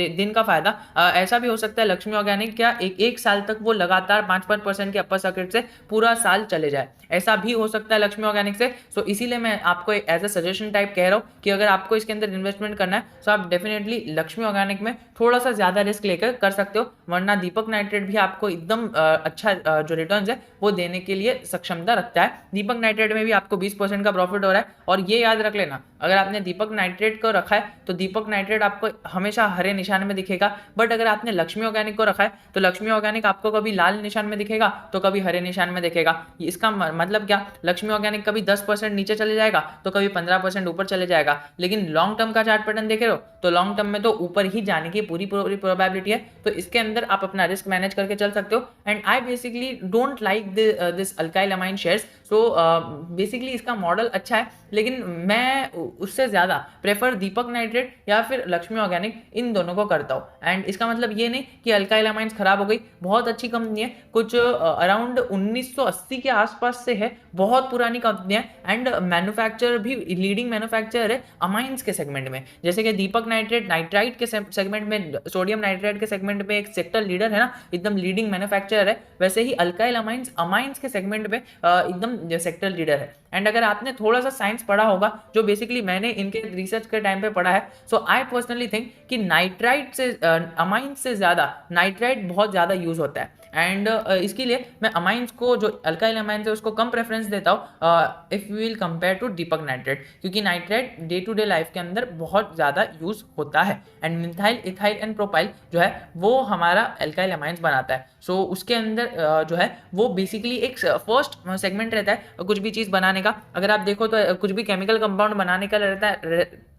दिन का फायदा ऐसा भी हो सकता है लक्ष्मी ऑर्गेनिक क्या एक साल तक वो लगातार 5% के अपर सर्किट से पूरा साल चले जाए, ऐसा भी हो सकता है लक्ष्मी ऑर्गेनिक से। सो इसीलिए मैं आपको एज अ सजेशन टाइप कह रहा हूँ कि अगर आपको इसके अंदर इन्वेस्टमेंट करना है, तो आप डेफिनेटली लक्ष्मी ऑर्गेनिक में थोड़ा सा ज्यादा रिस्क लेकर कर सकते हो। वरना दीपक नाइट्रेट भी आपको एकदम अच्छा जो रिटर्न है वो देने के लिए सक्षमता रखता है। दीपक नाइट्रेट में भी आपको 20% का प्रॉफिट हो रहा है। और ये याद रख लेना, अगर आपने दीपक नाइट्रेट को रखा है तो दीपक नाइट्रेट आपको हमेशा हरे निशान में दिखेगा, बट अगर आपने लक्ष्मी ऑर्गेनिक को रखा है तो लक्ष्मी ऑर्गेनिक आपको कभी लाल निशान में दिखेगा तो कभी हरे निशान में दिखेगा। इसका मतलब क्या, लक्ष्मी ऑर्गेनिक कभी 10% नीचे चले जाएगा तो कभी 15% ऊपर चले जाएगा। लेकिन लॉन्ग टर्म का चार्ट पैटर्न देख रहे हो तो लॉन्ग टर्म में तो ऊपर ही जाने की पूरी प्रोबेबिलिटी है। तो इसके अंदर आप अपना रिस्क मैनेज करके चल सकते हो। And I basically don't like this alkyl amine shares. So basically इसका मॉडल अच्छा है, लेकिन मैं उससे ज़्यादा प्रेफर दीपक नाइट्रेट या फिर लक्ष्मी ऑर्गेनिक, इन दोनों को करता हूँ। एंड इसका मतलब ये नहीं कि अल्काइल अमाइंस खराब हो गई, बहुत अच्छी कंपनी है, कुछ अराउंड 1980 के आसपास से है, बहुत पुरानी कंपनी है। एंड मैन्युफैक्चरर भी लीडिंग मैन्युफैक्चरर है अमाइंस के सेगमेंट में। जैसे कि दीपक नाइट्रेट नाइट्राइट के सेगमेंट में, सोडियम नाइट्राइट के सेगमेंट में एक सेक्टर लीडर है ना, एकदम लीडिंग मैन्युफैक्चरर है, वैसे ही अल्काइल अमाइंस अमाइंस के सेगमेंट में एकदम सेक्टर लीडर है। एंड अगर आपने थोड़ा सा साइंस पढ़ा होगा, जो बेसिकली मैंने इनके रिसर्च के टाइम पे पढ़ा है, सो आई पर्सनली थिंक कि नाइट्राइट से अमाइंस से ज्यादा नाइट्राइट बहुत ज्यादा यूज होता है। एंड इसके लिए मैं अमाइंस को, जो अल्काइल अमाइंस है, उसको कम प्रेफरेंस देता हूँ if we will compare to Deepak Nitrite, क्योंकि nitrate day to day life के अंदर बहुत ज़्यादा यूज होता है। And methyl ethyl and propyl जो है वो हमारा अल्काइल अमाइंस बनाता है। सो उसके अंदर जो है वो बेसिकली एक फर्स्ट सेगमेंट रहता है कुछ भी चीज़ बनाने का। अगर आप देखो तो कुछ भी केमिकल कंपाउंड बनाने का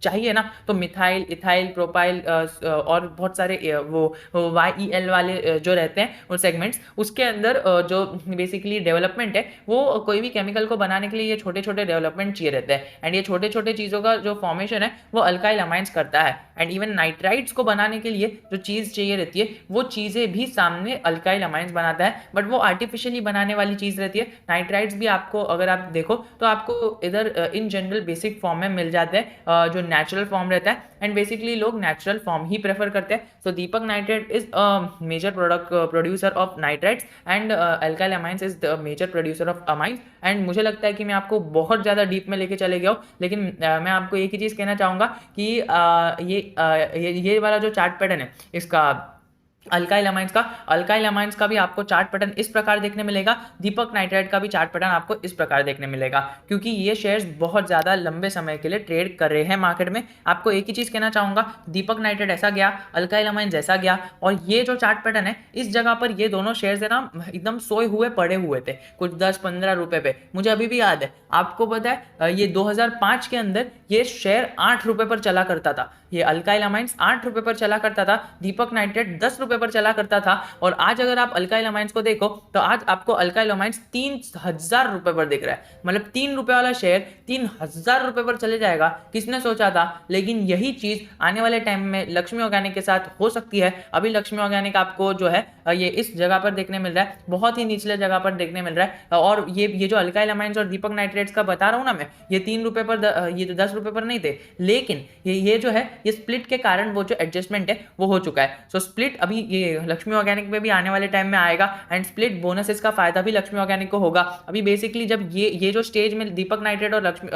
चाहिए ना, तो मिथाइल इथाइल प्रोपाइल और बहुत सारे वो YEL वाले जो रहते हैं वो सेगमेंट्स, उसके अंदर जो बेसिकली डेवलपमेंट है, वो कोई भी केमिकल को बनाने के लिए ये छोटे छोटे डेवलपमेंट चाहिए रहते हैं। एंड ये छोटे छोटे चीज़ों का जो फॉर्मेशन है वो अल्काइल अमाइंस करता है। एंड इवन नाइट्राइट्स को बनाने के लिए जो चीज़ चाहिए रहती है, वो चीज़ें भी सामने अल्काइल अमाइंस बनाता है, बट वो आर्टिफिशियली बनाने वाली चीज़ रहती है। नाइट्राइट्स भी आपको अगर आप देखो तो आपको इधर इन जनरल बेसिक फॉर्म में मिल जाते हैं, जो नेचुरल फॉर्म रहता है। एंड बेसिकली लोग नेचुरल फॉर्म ही प्रेफर करते हैं। So Deepak Nitrite is a major producer of nitrites and alkyl amines is the major producer of amines. And मुझे लगता है कि मैं आपको बहुत ज़्यादा डीप में लेके चले गया हूँ, लेकिन मैं आपको एक ही चीज़ कहना चाहूँगा कि ये वाला जो चार्ट पैटर्न है इसका अल्काइल अमाइंस का भी आपको चार्ट पैटर्न इस प्रकार देखने मिलेगा। दीपक नाइट्राइट का भी चार्ट पैटर्न आपको इस प्रकार देखने मिलेगा, क्योंकि ये शेयर्स बहुत ज़्यादा लंबे समय के लिए ट्रेड कर रहे हैं मार्केट में। आपको एक ही चीज़ कहना चाहूँगा, दीपक नाइट्राइट ऐसा गया, अल्काइल अमाइंस ऐसा गया, और ये जो चार्ट पैटर्न है इस जगह पर ये दोनों शेयर्स है ना एकदम सोए हुए पड़े हुए थे कुछ 10-15 रुपये पे। मुझे अभी भी याद है, आपको पता है ये 2005 के अंदर ये शेयर 8 रुपये पर चला करता था, ये अल्काइल अमाइंस 8 रुपये पर चला करता था, दीपक नाइट्रेट 10 रुपये रुपए पर चला करता था, और आज अगर आप अल्काइल अमाइंस को देखो तो आज आपको अल्काइल अमाइंस 3000 रुपए पर दिख रहा है। मतलब 3 रुपए वाला शेयर 3000 रुपए पर चले जाएगा, किसने सोचा था। लेकिन यही चीज आने वाले टाइम में लक्ष्मी ऑर्गेनिक के साथ हो सकती है। अभी लक्ष्मी ऑर्गेनिक आपको जो है ये इस जगह पर देखने मिल रहा है, बहुत ही निचले जगह पर देखने मिल रहा है। और ये जो अल्काइल अमाइंस और दीपक नाइट्रेट्स का बता रहा हूँ ना मैं, ये 3 रुपए पर ये तो 10 रुपए पर नहीं थे, लेकिन ये जो है ये स्प्लिट के कारण वो जो एडजस्टमेंट है वो हो चुका है। सो स्प्लिट अभी ये लक्ष्मी ऑर्गेनिक में भी आने वाले टाइम में आएगा, एंड स्प्लिट बोनसेस का फायदा भी लक्ष्मी ऑर्गेनिक को होगा। अभी बेसिकली जब ये जो स्टेज में दीपक नाइट्रेट और लक्ष्मी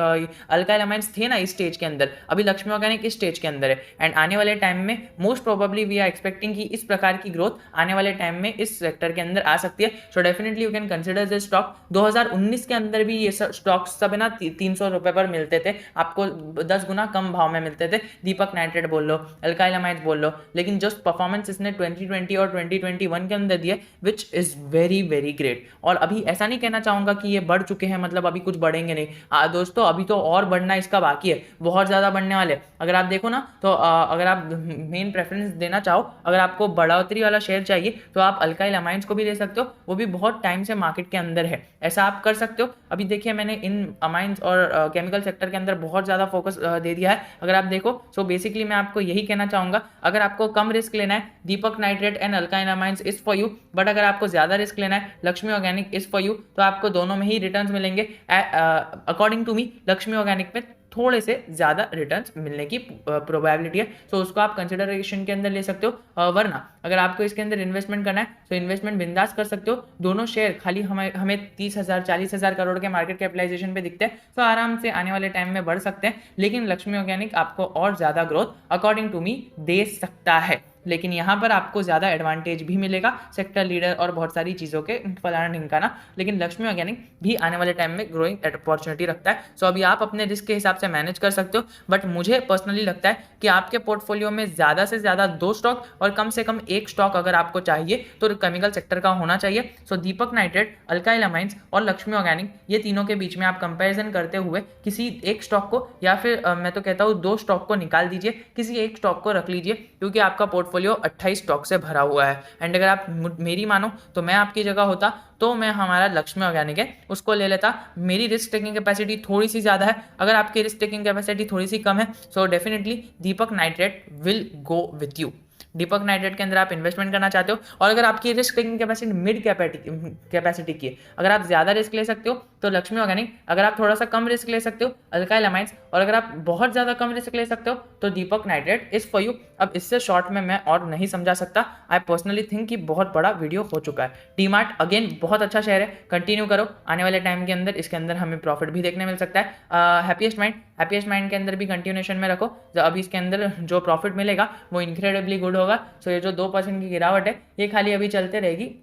अल्काइल अमाइंस थे ना इस स्टेज के अंदर, अभी लक्ष्मी ऑर्गेनिक इस स्टेज के अंदर है, एंड आने वाले टाइम में most probably we are expecting कि इस प्रकार की ग्रोथ आने वाले टाइम में इस सेक्टर के अंदर आ सकती है। So definitely you can consider this stock. 2019 के अंदर भी ये स्टॉक्स सब ना 300 रुपए पर मिलते थे, आपको 10 गुना कम भाव में मिलते थे। दीपक नाइट्रेट बोल लो, अल्काइल अमाइंस बोल लो, लेकिन जस्ट परफॉर्मेंस इसने 2020 और 2021 के अंदर दिए which is very very great. और अभी ऐसा नहीं कहना चाहूंगा कि ये बढ़ चुके हैं, मतलब अभी कुछ बढ़ेंगे नहीं। दोस्तों अभी तो और बढ़ना इसका बाकी है, बहुत ज्यादा बढ़ने वाले। अगर आप देखो ना तो अगर आप मेन प्रेफरेंस देना चाहो, अगर आपको बढ़ोतरी वाला शेयर चाहिए तो आप अल्काइल अमाइंस को भी ले सकते हो, वो भी बहुत टाइम से मार्केट के अंदर है, ऐसा आप कर सकते हो। अभी देखिए मैंने इन अमाइंस और केमिकल सेक्टर के अंदर बहुत ज़्यादा फोकस दे दिया है। अगर आप देखो सो बेसिकली मैं आपको यही कहना चाहूँगा, अगर आपको कम रिस्क लेना है Deepak Nitrite and alkyl amines is for you, but अगर आपको ज़्यादा रिस्क लेना है Laxmi organic is for you, तो आपको दोनों में ही रिटर्न्स मिलेंगे। According to me Laxmi organic में थोड़े से ज़्यादा रिटर्न्स मिलने की प्रोबेबिलिटी है, सो उसको आप कंसिडरेशन के अंदर ले सकते हो। वरना अगर आपको इसके अंदर इन्वेस्टमेंट करना है तो इन्वेस्टमेंट बिंदास कर सकते हो। दोनों शेयर खाली हमें 30,000 40,000 करोड़ के मार्केट कैपिटलाइजेशन पे दिखते हैं, तो आराम से आने वाले टाइम में बढ़ सकते हैं। लेकिन लक्ष्मी ऑर्गेनिक आपको और ज़्यादा ग्रोथ अकॉर्डिंग टू मी दे सकता है, लेकिन यहाँ पर आपको ज़्यादा एडवांटेज भी मिलेगा, सेक्टर लीडर और बहुत सारी चीज़ों के फलाना ढिमकाना। लेकिन लक्ष्मी ऑर्गेनिक भी आने वाले टाइम में ग्रोइंग अपॉर्चुनिटी रखता है। सो अभी आप अपने रिस्क के हिसाब से मैनेज कर सकते हो, बट मुझे पर्सनली लगता है कि आपके पोर्टफोलियो में ज़्यादा से ज़्यादा 2 स्टॉक और कम से कम 1 स्टॉक अगर आपको चाहिए तो केमिकल सेक्टर का होना चाहिए। सो दीपक नाइट्रेट, अल्काइल अमाइंस और लक्ष्मी ऑर्गेनिक, ये तीनों के बीच में आप कंपेरिजन करते हुए किसी एक स्टॉक को, या फिर मैं तो कहता हूँ 2 स्टॉक को निकाल दीजिए, किसी एक स्टॉक को रख लीजिए, क्योंकि आपका पोर्टफोलियो 28 स्टॉक से भरा हुआ है। एंड अगर आप मेरी मानो तो मैं आपकी जगह होता तो मैं हमारा लक्ष्मी ऑर्गेनिक है उसको ले लेता। मेरी रिस्क टेकिंग कैपेसिटी थोड़ी सी ज़्यादा है, अगर आपकी रिस्क टेकिंग कैपेसिटी थोड़ी सी कम है so definitely Deepak nitrate will go with you. Deepak nitrate के अंदर आप इन्वेस्टमेंट करना चाहते हो, और अगर आपकी risk taking capacity mid capacity की है, अगर आप ज़्यादा रिस्क ले सकते हो तो लक्ष्मी ऑर्गेनिक, अगर आप थोड़ा सा कम रिस्क ले सकते हो अल्काइल अमाइंस, और अगर आप बहुत ज़्यादा कम रिस्क ले सकते हो तो दीपक नाइट्रेट इज़ फॉर यू। अब इससे शॉर्ट में मैं और नहीं समझा सकता। आई पर्सनली थिंक कि बहुत बड़ा वीडियो हो चुका है। डीमार्ट अगेन बहुत अच्छा शेयर है, कंटिन्यू करो, आने वाले टाइम के अंदर इसके अंदर हमें प्रॉफिट भी देखने मिल सकता है। हैप्पीएस्ट माइंड के अंदर भी कंटिन्यूएशन में रखो, अभी इसके अंदर जो प्रॉफिट मिलेगा वो इनक्रेडिबली गुड होगा। सो ये जो 2% की गिरावट है ये खाली अभी चलते रहेगी,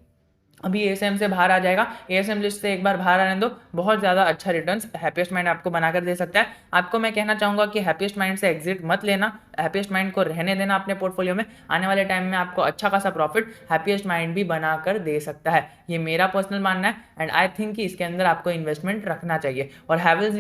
अभी एएसएम से बाहर आ जाएगा, एएसएम लिस्ट से एक बार बाहर आने दो, बहुत ज़्यादा अच्छा रिटर्न्स हैप्पीएस्ट माइंड आपको बनाकर दे सकता है। आपको मैं कहना चाहूँगा कि हैप्पीएस्ट माइंड से एग्जिट मत लेना, हैप्पीएस्ट माइंड को रहने देना अपने पोर्टफोलियो में। आने वाले टाइम में आपको अच्छा खासा प्रॉफिट हैप्पीएस्ट माइंड भी बनाकर दे सकता है, ये मेरा पर्सनल मानना है। एंड आई थिंक कि इसके अंदर आपको इन्वेस्टमेंट रखना चाहिए। और हैवेल्स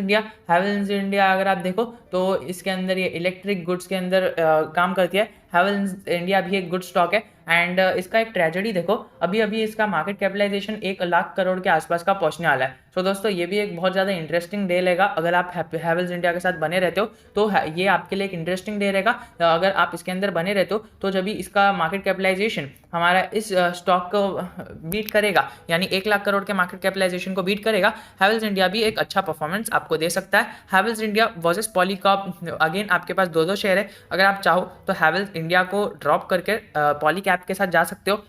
इंडिया अगर आप देखो तो इसके अंदर ये इलेक्ट्रिक गुड्स के अंदर काम करती है। हैवेल्स इंडिया भी एक गुड स्टॉक है, एंड इसका एक ट्रेजेडी देखो, अभी इसका मार्केट कैपिटलाइजेशन 1 लाख करोड़ के आसपास का पहुंचने वाला है। सो दोस्तों ये भी एक बहुत ज़्यादा इंटरेस्टिंग डे रहेगा, अगर आप हैवेल्स इंडिया के साथ बने रहते हो तो ये आपके लिए एक इंटरेस्टिंग डे रहेगा। अगर आप इसके अंदर बने रहते हो तो जब भी इसका मार्केट कैपिटलाइजेशन हमारा इस स्टॉक को बीट करेगा, यानी 1 लाख करोड़ के मार्केट कैपिटलाइजेशन को बीट करेगा, हैवेल्स इंडिया भी एक अच्छा परफॉर्मेंस आपको दे सकता है। Havells India versus Polycab, again आपके पास 2 शेयर है, अगर आप चाहो तो हैवेल्स इंडिया को ड्रॉप करके पॉलीकैब के साथ जा सकते हो,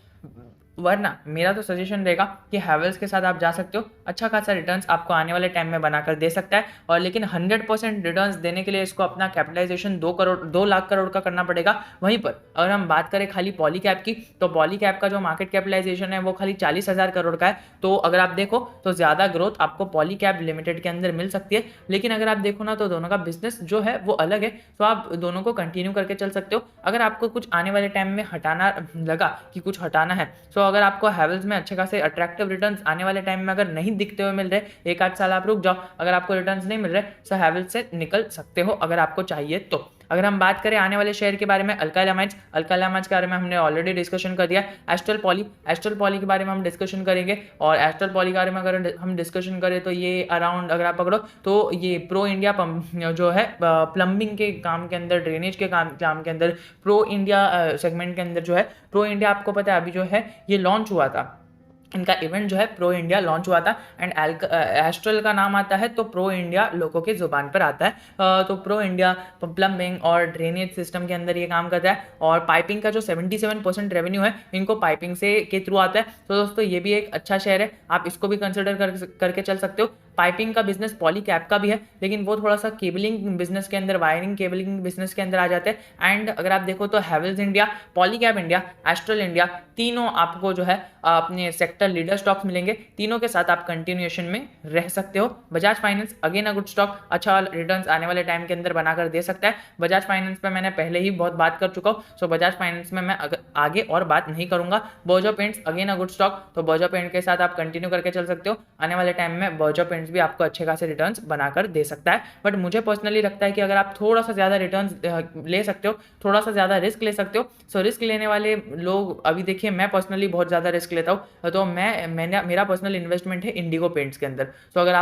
वरना मेरा तो सजेशन रहेगा कि हैवेल्स के साथ आप जा सकते हो, अच्छा खासा रिटर्न्स आपको आने वाले टाइम में बनाकर दे सकता है। और लेकिन 100% रिटर्न्स देने के लिए इसको अपना कैपिटलाइजेशन 2 लाख करोड़ का करना पड़ेगा। वहीं पर अगर हम बात करें खाली पॉलीकैब की, तो पॉलीकैब का जो मार्केट कैपिटलाइजेशन है वो खाली 40,000 करोड़ का है। तो अगर आप देखो तो ज़्यादा ग्रोथ आपको पॉलीकैब लिमिटेड के अंदर मिल सकती है, लेकिन अगर आप देखो ना तो दोनों का बिजनेस जो है वो अलग है, तो आप दोनों को कंटिन्यू करके चल सकते हो। अगर आपको कुछ आने वाले टाइम में हटाना लगा कि कुछ हटाना है, तो अगर आपको हैवेल्स में अच्छे खासे अट्रैक्टिव रिटर्न्स आने वाले टाइम में अगर नहीं दिखते हुए मिल रहे, 1-8 साल आप रुक जाओ, अगर आपको रिटर्न्स नहीं मिल रहे तो हैवेल्स से निकल सकते हो अगर आपको चाहिए तो। अगर हम बात करें आने वाले शेयर के बारे में, अल्काइल अमाइड्स के बारे में हमने ऑलरेडी डिस्कशन कर दिया। एस्ट्रल पॉली के बारे में हम डिस्कशन करेंगे, और एस्ट्रल पॉली के बारे में अगर हम डिस्कशन करें तो ये अराउंड अगर आप पकड़ो तो ये प्रो इंडिया जो है प्लम्बिंग के काम के अंदर, ड्रेनेज के काम के अंदर, प्रो इंडिया सेगमेंट के अंदर जो है प्रो इंडिया, आपको पता है अभी जो है ये लॉन्च हुआ था, इनका इवेंट जो है प्रो इंडिया लॉन्च हुआ था। एंड एस्ट्रल का नाम आता है तो प्रो इंडिया लोगों के जुबान पर आता है। तो प्रो इंडिया प्लम्बिंग और ड्रेनेज सिस्टम के अंदर ये काम करता है, और पाइपिंग का जो 77% रेवेन्यू है इनको पाइपिंग से के थ्रू आता है। तो दोस्तों ये भी एक अच्छा शेयर है, आप इसको भी कंसिडर करके चल सकते हो। पाइपिंग का बिजनेस पॉलीकैब का भी है, लेकिन वो थोड़ा सा केबलिंग बिजनेस के अंदर, वायरिंग केबलिंग बिजनेस के अंदर आ जाते हैं। एंड अगर आप देखो तो Havells India, Polycab India, astral India, तीनों आपको जो है अपने सेक्टर लीडर स्टॉक्स मिलेंगे। तीनों के साथ आप कंटिन्यूएशन में रह सकते हो। Bajaj finance again a good stock, अच्छा रिटर्न्स आने वाले टाइम के अंदर बनाकर दे सकता है। बजाज फाइनेंस पे मैंने पहले ही बहुत बात कर चुका हूँ, सो बजाज फाइनेंस में मैं आगे और बात नहीं करूंगा। बोजो paints again a good stock, तो बोजो पेंट के साथ आप कंटिन्यू करके चल सकते हो। आने वाले टाइम में बोजो पेंट्स भी आपको अच्छे खासे रिटर्न्स बनाकर दे सकता है। बट मुझे पर्सनली लगता है कि अगर आप थोड़ा सा ज़्यादा रिटर्न्स ले सकते हो, थोड़ा सा ज़्यादा रिस्क ले सकते हो, सो रिस्क लेने वाले लोग, अभी देखिए मैं पर्सनली बहुत ज़्यादा रिस्क लेता हूँ, तो मेरा पर्सनल इन्वेस्टमेंट है इंडिगो पेंट्स के अंदर। सो अगर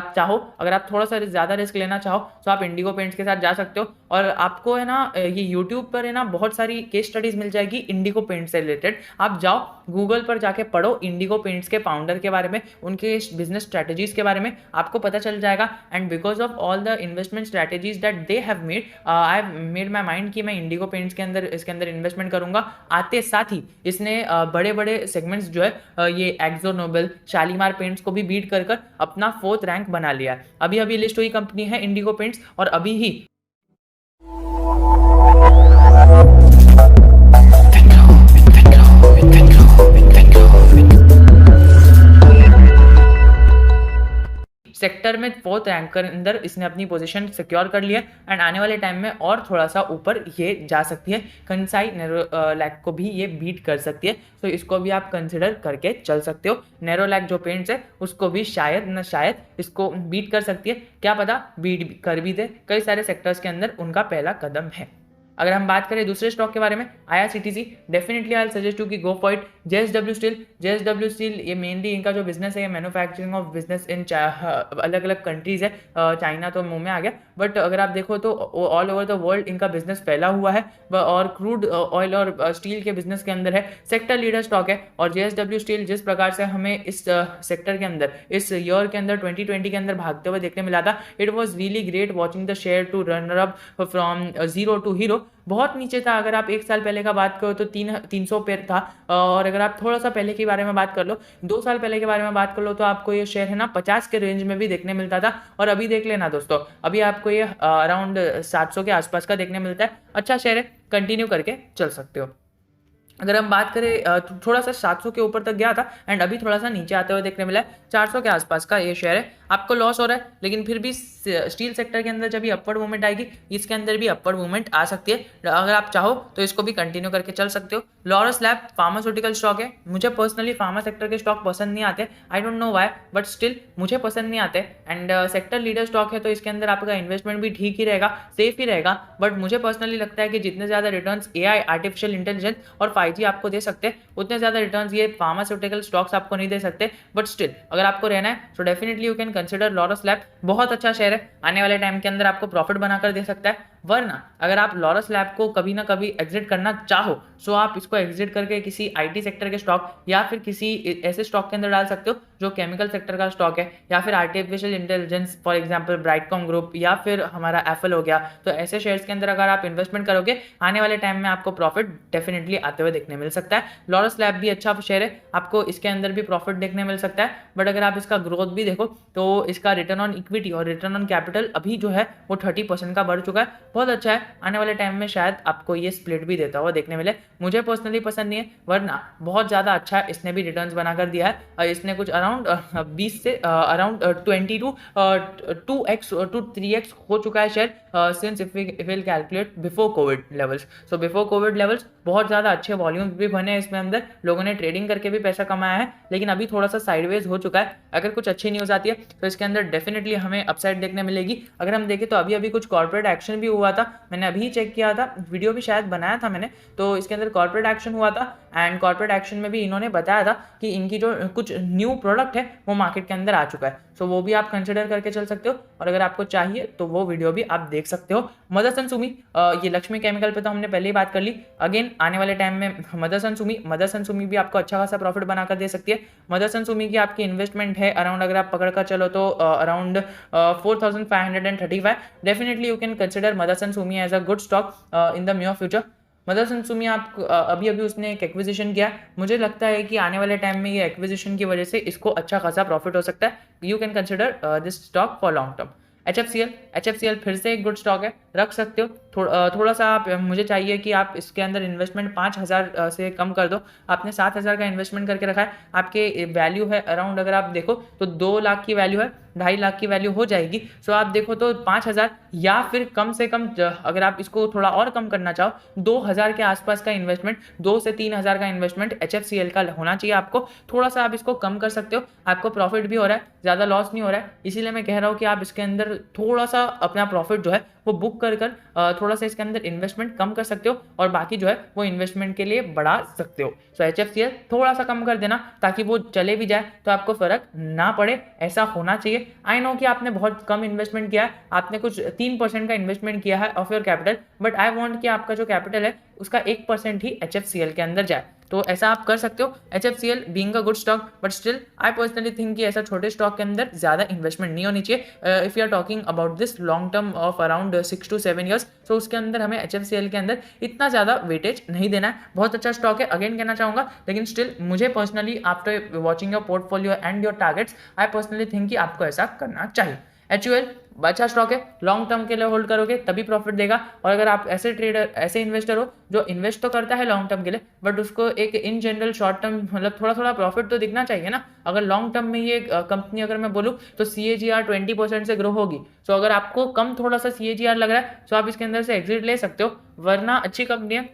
आप थोड़ा सा ज़्यादा रिस्क लेना चाहो तो आप इंडिगो पेंट्स के साथ जा सकते हो। और आपको है ना ये यूट्यूब पर है ना बहुत सारी केस स्टडीज मिल जाएगी इंडिगो पेंट्स से रिलेटेड। आप जाओ गूगल पर जाके पढ़ो इंडिगो पेंट्स के फाउंडर के बारे में, उनके बिजनेस स्ट्रेटेजीज के बारे में, आपको पता चल जाएगा। And because of all the investment strategies that they have made, I have made my mind कि मैं इंडिगो पेंट्स के अंदर इसके अंदर इन्वेस्टमेंट करूंगा। आते साथ ही इसने बड़े बड़े सेगमेंट्स जो है ये एक्सो नोबेल, शालीमार पेंट्स को भी बीट कर अपना 4th रैंक बना लिया है। अभी अभी लिस्ट हुई कंपनी है इंडिगो पेंट्स, और अभी ही सेक्टर में 4th रैंक के अंदर इसने अपनी पोजीशन सिक्योर कर लिया। एंड आने वाले टाइम में और थोड़ा सा ऊपर ये जा सकती है, कंसाई नेरोलैक को भी ये बीट कर सकती है। तो इसको भी आप कंसिडर करके चल सकते हो। नेरोलैक जो पेंट्स है उसको भी शायद इसको बीट कर सकती है, क्या पता बीट कर भी दे। कई सारे सेक्टर्स के अंदर उनका पहला कदम है। अगर हम बात करें दूसरे स्टॉक के बारे में, IRCTC, definitely I suggest to कि go for it. JSW steel, ये मेनली इनका जो बिजनेस है, ये मैन्युफैक्चरिंग ऑफ बिजनेस इन अलग अलग कंट्रीज है। चाइना तो मुंह में आ गया, बट अगर आप देखो तो ऑल ओवर द वर्ल्ड इनका बिजनेस फैला हुआ है, और क्रूड ऑयल और स्टील के बिजनेस के अंदर है। सेक्टर लीडर स्टॉक है। और JSW स्टील जिस प्रकार से हमें इस सेक्टर के अंदर, इस ईयर के अंदर 2020 के अंदर भागते हुए देखने मिला था, it was really great watching the share to runner up from zero to hero. बहुत नीचे था, अगर आप 1 साल पहले का बात करो तो 300 पे था। और अगर आप थोड़ा सा पहले के बारे में बात कर लो, 2 साल पहले के बारे में बात कर लो, तो आपको ये शेयर है ना 50 के रेंज में भी देखने मिलता था। और अभी देख लेना दोस्तों, अभी आपको ये अराउंड 700 के आसपास का देखने मिलता है। अच्छा शेयर है, कंटिन्यू करके चल सकते हो। अगर हम बात करें थोड़ा सा 700 के ऊपर तक गया था, एंड अभी थोड़ा सा नीचे आते हुए देखने मिला है। 400 के आसपास का ये शेयर है। आपको लॉस हो रहा है, लेकिन फिर भी स्टील सेक्टर के अंदर जब भी अपवर्ड मूवमेंट आएगी, इसके अंदर भी अपवर्ड मूवमेंट आ सकती है। अगर आप चाहो तो इसको भी कंटिन्यू करके चल सकते हो। लॉरस लैब फार्मास्यूटिकल स्टॉक है। मुझे पर्सनली फार्मा सेक्टर के स्टॉक पसंद नहीं आते, I don't know why, but still मुझे पसंद नहीं आते। एंड सेक्टर लीडर स्टॉक है, तो इसके अंदर आपका इन्वेस्टमेंट भी ठीक ही रहेगा, सेफ ही रहेगा। बट मुझे पर्सनली लगता है कि जितने ज़्यादा रिटर्न्स AI, आर्टिफिशियल इंटेलिजेंस और 5G आपको दे सकते हैं, उतने ज़्यादा रिटर्न्स ये फार्मास्यूटिकल स्टॉक्स आपको नहीं दे सकते। बट स्टिल अगर आपको रहना है तो definitely you can consider Laurus lab. बहुत अच्छा शेयर है, आने वाले टाइम के अंदर आपको प्रॉफिट बनाकर दे सकता है। वरना अगर आप लॉरस लैब को कभी ना कभी एग्जिट करना चाहो, सो आप इसको एग्जिट करके किसी IT सेक्टर के स्टॉक या फिर किसी ऐसे स्टॉक के अंदर डाल सकते हो जो केमिकल सेक्टर का स्टॉक है, या फिर artificial intelligence, for example Brightcom group, या फिर हमारा एप्पल हो गया। तो ऐसे शेयर्स के अंदर अगर आप इन्वेस्टमेंट करोगे, आने वाले टाइम में आपको प्रॉफिट डेफिनेटली आते हुए देखने मिल सकता है। लॉरस लैब भी अच्छा शेयर है, आपको इसके अंदर भी प्रॉफिट देखने मिल सकता है। बट अगर आप इसका ग्रोथ भी देखो तो इसका रिटर्न ऑन इक्विटी और रिटर्न ऑन कैपिटल अभी जो है वो 30% का बढ़ चुका है, बहुत अच्छा है। आने वाले टाइम में शायद आपको ये स्प्लिट भी देता हुआ देखने मिले। मुझे पर्सनली पसंद नहीं है, वरना बहुत ज़्यादा अच्छा है, इसने भी रिटर्न्स बनाकर दिया है। इसने कुछ अराउंड 20 से अराउंड 22 2x to 3x हो चुका है share since if will calculate before Covid levels. So before Covid levels बहुत ज़्यादा अच्छे वॉल्यूम्स भी बने इसमें अंदर, लोगों ने ट्रेडिंग करके भी पैसा कमाया है, लेकिन अभी थोड़ा सा साइडवेज हो चुका है। अगर कुछ अच्छी न्यूज़ आती है तो इसके अंदर डेफिनेटली हमें अपसाइड देखने मिलेगी। अगर हम देखें तो अभी अभी कुछ कॉर्पोरेट एक्शन भी हुआ था, मैंने अभी चेक किया था, वीडियो भी शायद बनाया था मैंने, तो इसके अंदर कॉर्पोरेट एक्शन हुआ था एंड कॉर्पोरेट एक्शन में भी इन्होंने बताया था कि इनकी जो कुछ न्यू प्रोडक्ट है वो मार्केट के अंदर आ चुका है। सो वो भी आप कंसिडर करके चल सकते हो, और अगर आपको चाहिए तो वो वीडियो भी आप देख सकते हो। मदरसन सुमी, ये लक्ष्मी केमिकल पे तो हमने पहले ही बात कर ली। अगेन आने वाले टाइम में मदरसन सुमी भी आपको अच्छा खासा प्रॉफिट बनाकर दे सकती है। मदरसन सुमी की आपकी इन्वेस्टमेंट है अराउंड, अगर आप पकड़ कर चलो तो around 4535। Definitely you can consider Motherson Sumi as a good stock in the near future. Motherson Sumi आप अभी अभी उसने एक एक्विजिशन किया, मुझे लगता है कि आने वाले टाइम में ये एक्विजिशन की वजह से इसको अच्छा खासा प्रॉफिट हो सकता है। You can consider this stock for long term. H फिर से एक गुड स्टॉक है, रख सकते हो। थोड़ा सा आप, मुझे चाहिए कि आप इसके अंदर इन्वेस्टमेंट 5,000 से कम कर दो। आपने 7,000 का इन्वेस्टमेंट करके रखा है, आपके वैल्यू है अराउंड, अगर आप देखो तो 2 लाख की वैल्यू है, 2.5 लाख की वैल्यू हो जाएगी। सो आप देखो तो 5,000 या फिर कम से कम, अगर आप इसको थोड़ा और कम करना चाहो 2,000 के आसपास का इन्वेस्टमेंट, 2 से 3,000 का इन्वेस्टमेंट HFCL का होना चाहिए आपको। थोड़ा सा आप इसको कम कर सकते हो, आपको प्रॉफिट भी हो रहा है, ज़्यादा लॉस नहीं हो रहा है, इसीलिए मैं कह रहा हूँ कि आप इसके अंदर थोड़ा सा अपना प्रॉफिट जो है वो बुक कर थोड़ा सा इसके अंदर इन्वेस्टमेंट कम कर सकते हो, और बाकी जो है वो इन्वेस्टमेंट के लिए बढ़ा सकते हो। सो HFCL थोड़ा सा कम कर देना ताकि वो चले भी जाए तो आपको फर्क ना पड़े, ऐसा होना चाहिए। आई नो कि आपने बहुत कम इन्वेस्टमेंट किया है, आपने कुछ 3% का इन्वेस्टमेंट किया है of your capital, but I want कि आपका जो कैपिटल है उसका 1% ही HFCL के अंदर जाए, तो ऐसा आप कर सकते हो। HFCL being a good stock, but still I personally think कि ऐसा छोटे स्टॉक के अंदर ज़्यादा इन्वेस्टमेंट नहीं होनी चाहिए। If you are talking about this long term of around 6 to 7 years, so उसके अंदर हमें HFCL के अंदर इतना ज़्यादा वेटेज नहीं देना है। बहुत अच्छा स्टॉक है, अगेन कहना चाहूँगा, लेकिन स्टिल मुझे personally after watching your portfolio and your targets, I personally think कि आपको ऐसा करना चाहिए। HUL अच्छा स्टॉक है, लॉन्ग टर्म के लिए होल्ड करोगे तभी प्रॉफिट देगा। और अगर आप ऐसे ट्रेडर, ऐसे इन्वेस्टर हो जो इन्वेस्ट तो करता है लॉन्ग टर्म के लिए, बट उसको एक इन जनरल शॉर्ट टर्म मतलब थोड़ा थोड़ा प्रॉफिट तो दिखना चाहिए ना। अगर लॉन्ग टर्म में ये कंपनी, अगर मैं बोलूँ तो CAGR 20% से ग्रो होगी, सो अगर आपको कम थोड़ा सा CAGR लग रहा है तो आप इसके अंदर से एग्जिट ले सकते हो, वरना अच्छी कंपनी है,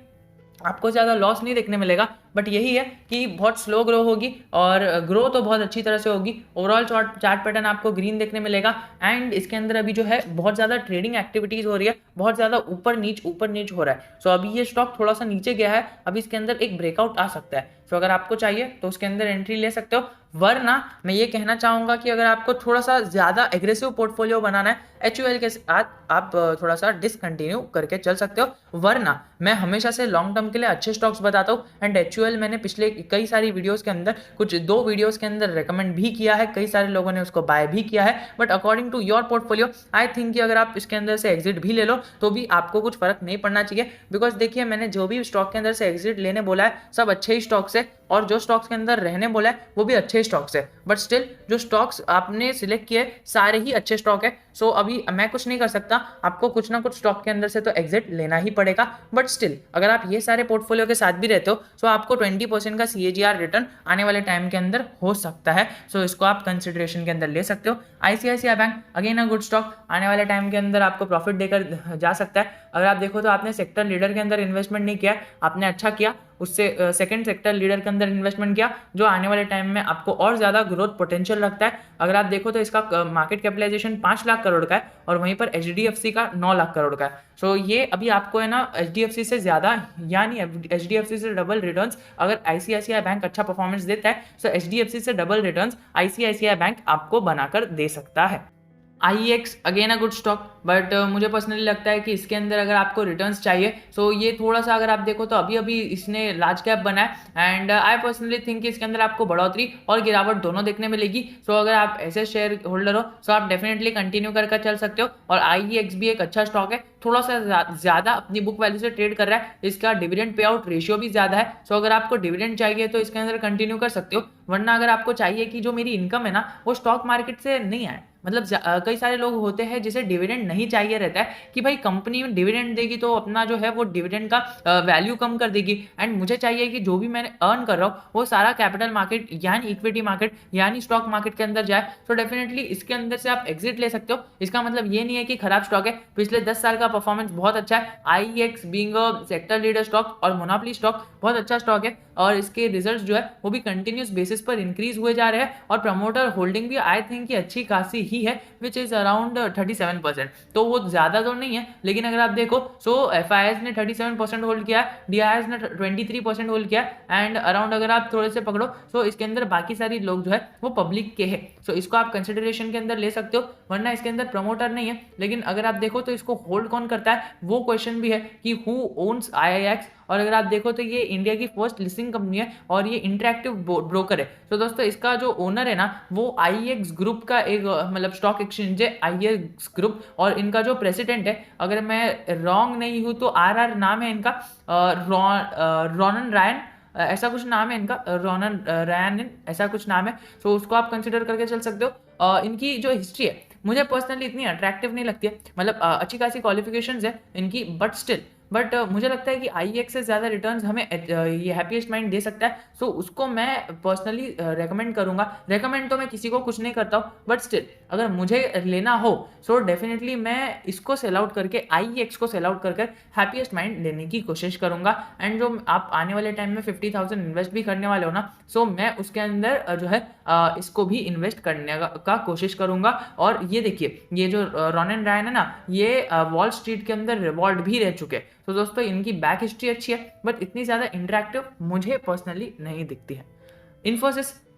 आपको ज़्यादा लॉस नहीं देखने मिलेगा। बट यही है कि बहुत स्लो ग्रो होगी, और ग्रो तो बहुत अच्छी तरह से होगी। ओवरऑल चार्ट पैटर्न आपको ग्रीन देखने मिलेगा, एंड इसके अंदर अभी जो है बहुत ज़्यादा ट्रेडिंग एक्टिविटीज़ हो रही है, बहुत ज़्यादा ऊपर नीच हो रहा है। सो अभी ये स्टॉक थोड़ा सा नीचे गया है, अभी इसके अंदर एक ब्रेकआउट आ सकता है। सो अगर आपको चाहिए तो उसके अंदर एंट्री ले सकते हो, वरना मैं ये कहना चाहूँगा कि अगर आपको थोड़ा सा ज़्यादा एग्रेसिव पोर्टफोलियो बनाना है HUL के साथ, आप थोड़ा सा डिसकंटिन्यू करके चल सकते हो। वरना मैं हमेशा से लॉन्ग टर्म के लिए अच्छे स्टॉक्स बताता हूँ, एंड HUL मैंने पिछले कई सारी वीडियोस के अंदर, कुछ 2 वीडियोस के अंदर रेकमेंड भी किया है, कई सारे लोगों ने उसको बाय भी किया है। But according to your portfolio I think कि अगर आप इसके अंदर से एग्जिट भी ले लो तो भी आपको कुछ फर्क नहीं पड़ना चाहिए, बिकॉज देखिए मैंने जो भी स्टॉक के अंदर से एग्जिट लेने बोला है सब अच्छे ही स्टॉक्स है, और जो स्टॉक्स के अंदर रहने बोला है वो भी अच्छे स्टॉक्स है। बट स्टिल जो स्टॉक्स आपने सिलेक्ट किए सारे ही अच्छे स्टॉक है। सो अभी मैं कुछ नहीं कर सकता, आपको कुछ ना कुछ स्टॉक के अंदर से तो एग्जिट लेना ही पड़ेगा। बट स्टिल अगर आप ये सारे पोर्टफोलियो के साथ भी रहते हो सो आपको 20% का CAGR रिटर्न आने वाले टाइम के अंदर हो सकता है। सो इसको आप कंसिडरेशन के अंदर ले सकते हो। ICICI bank again a good stock, आने वाले टाइम के अंदर आपको प्रॉफिट देकर जा सकता है। अगर आप देखो तो आपने सेक्टर लीडर के अंदर इन्वेस्टमेंट नहीं किया, आपने अच्छा किया, उससे सेकंड सेक्टर लीडर के अंदर इन्वेस्टमेंट किया, जो आने वाले टाइम में आपको और ज़्यादा ग्रोथ पोटेंशियल रखता है। अगर आप देखो तो इसका मार्केट कैपिटलाइजेशन 5 लाख करोड़ का है, और वहीं पर HDFC का 9 लाख करोड़ का है। सो ये अभी आपको है ना HDFC से ज़्यादा, यानी HDFC से डबल रिटर्न्स अगर ICICI बैंक अच्छा परफॉर्मेंस देता है, सो HDFC से डबल रिटर्न्स ICICI बैंक आपको बनाकर दे सकता है। IEX again a good stock, but मुझे पर्सनली लगता है कि इसके अंदर अगर आपको रिटर्न्स चाहिए सो ये थोड़ा सा, अगर आप देखो तो अभी अभी इसने लार्ज कैप बना है, एंड आई पर्सनली थिंक कि इसके अंदर आपको बढ़ोतरी और गिरावट दोनों देखने मिलेगी। सो अगर आप ऐसे शेयर होल्डर हो सो आप डेफिनेटली कंटिन्यू करके चल सकते हो। और IEX भी एक अच्छा स्टॉक है, थोड़ा सा ज़्यादा अपनी बुक वैल्यू से ट्रेड कर रहा है, इसका डिविडेंड पे आउट रेशियो भी ज़्यादा है। सो अगर आपको डिविडेंड चाहिए तो इसके अंदर कंटिन्यू कर सकते हो, वरना अगर आपको चाहिए कि जो मेरी इनकम है ना वो स्टॉक मार्केट से नहीं आए, मतलब कई सारे लोग होते हैं जिसे डिविडेंड नहीं चाहिए रहता है कि भाई कंपनी में डिविडेंड देगी तो अपना जो है वो डिविडेंड का वैल्यू कम कर देगी, एंड मुझे चाहिए कि जो भी मैंने अर्न कर रहा हूँ वो सारा कैपिटल मार्केट यानी इक्विटी मार्केट यानी स्टॉक मार्केट के अंदर जाए। तो डेफिनेटली इसके अंदर से आप एग्जिट ले सकते हो। इसका मतलब ये नहीं है कि खराब स्टॉक है, पिछले 10 साल का परफॉर्मेंस बहुत अच्छा है। IEX being a sector leader stock और मोनोपोली स्टॉक बहुत अच्छा स्टॉक है, और इसके रिजल्ट्स जो है वो भी कंटिन्यूस बेसिस पर इंक्रीज हुए जा रहे हैं, और प्रमोटर होल्डिंग भी आई थिंक कि अच्छी खासी ही है, विच इज अराउंड 37%। तो वो ज्यादा तो नहीं है, लेकिन अगर आप देखो सो एफआईएस ने 37% होल्ड किया, डीआईएस ने 23% होल्ड किया, एंड अराउंड अगर आप थोड़े से पकड़ो सो इसके अंदर बाकी सारी लोग जो है वो पब्लिक के है। सो इसको आप कंसिडरेशन के अंदर ले सकते हो, वरना इसके अंदर प्रमोटर नहीं है। लेकिन अगर आप देखो तो इसको होल्ड कौन करता है वो क्वेश्चन भी है कि हु ओन्स आईआईएक्स। और अगर आप देखो तो ये इंडिया की फर्स्ट लिस्टिंग कंपनी है और ये इंटरेक्टिव ब्रोकर है। तो दोस्तों इसका जो ओनर है ना वो आईएक्स ग्रुप का एक मतलब स्टॉक एक्सचेंज है आईएक्स ग्रुप, और इनका जो प्रेसिडेंट है अगर मैं रॉन्ग नहीं हूं तो आर नाम है इनका, रोनन रायन ऐसा कुछ नाम है इनका, रोनन रायन ऐसा कुछ नाम है। तो उसको आप कंसिडर करके चल सकते हो। इनकी जो हिस्ट्री है मुझे पर्सनली इतनी अट्रैक्टिव नहीं लगती है, मतलब अच्छी खासी क्वालिफिकेशंस है इनकी, बट मुझे लगता है कि आईएक्स से ज़्यादा रिटर्न्स हमें ये हैप्पीएस्ट माइंड दे सकता है। सो उसको मैं पर्सनली रेकमेंड करूंगा। रेकमेंड तो मैं किसी को कुछ नहीं करता हूँ, बट स्टिल अगर मुझे लेना हो सो डेफिनेटली मैं इसको सेल आउट करके आईएक्स को सेल आउट करके हैप्पीएस्ट माइंड लेने की कोशिश करूंगा। एंड जो आप आने वाले टाइम में 50,000 इन्वेस्ट भी करने वाले हो ना, सो मैं उसके अंदर जो है इसको भी इन्वेस्ट करने का कोशिश करूंगा। और ये देखिए ये जो रोनन रायन है ना ये वॉल स्ट्रीट के अंदर रिवॉर्ड भी रह चुके हैं। तो दोस्तों इनकी बैक हिस्ट्री अच्छी है, बट इतनी ज़्यादा इंटरेक्टिव मुझे पर्सनली नहीं दिखती है।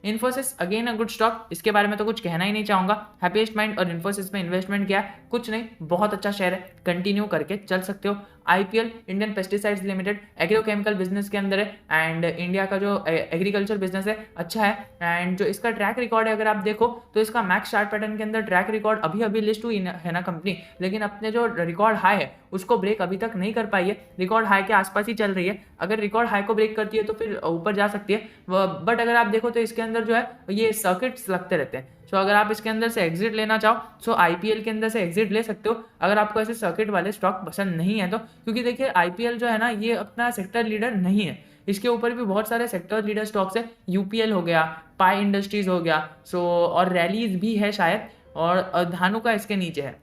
Infosys again a good stock, इसके बारे में तो कुछ कहना ही नहीं चाहूंगा। हैप्पीएस्ट माइंड और इन्फोसिस में इन्वेस्टमेंट किया है, कुछ नहीं, बहुत अच्छा शेयर है, कंटिन्यू करके चल सकते हो। IPL Indian pesticides limited agrochemical business के अंदर है, एंड इंडिया का जो एग्रीकल्चर बिजनेस है अच्छा है। एंड जो इसका ट्रैक रिकॉर्ड है अगर आप देखो तो इसका मैक्स चार्ट पैटर्न के अंदर ट्रैक रिकॉर्ड अभी अभी लिस्ट हुई है ना कंपनी, लेकिन अपने जो रिकॉर्ड हाई है उसको ब्रेक अभी तक नहीं कर पाई है, रिकॉर्ड हाई के आसपास ही चल रही है। अगर रिकॉर्ड हाई को ब्रेक करती है तो फिर ऊपर जा सकती है, बट अगर आप देखो तो इसके अंदर जो है ये सर्किट्स लगते रहते हैं। सो अगर आप इसके अंदर से एग्जिट लेना चाहो सो आईपीएल के अंदर से एग्जिट ले सकते हो, अगर आपको ऐसे सर्किट वाले स्टॉक पसंद नहीं है तो, क्योंकि देखिए आईपीएल जो है ना ये अपना सेक्टर लीडर नहीं है, इसके ऊपर भी बहुत सारे सेक्टर लीडर स्टॉक्स है, यूपीएल हो गया, पाई इंडस्ट्रीज हो गया, सो और रैलीज भी है शायद, और धानुका इसके नीचे है,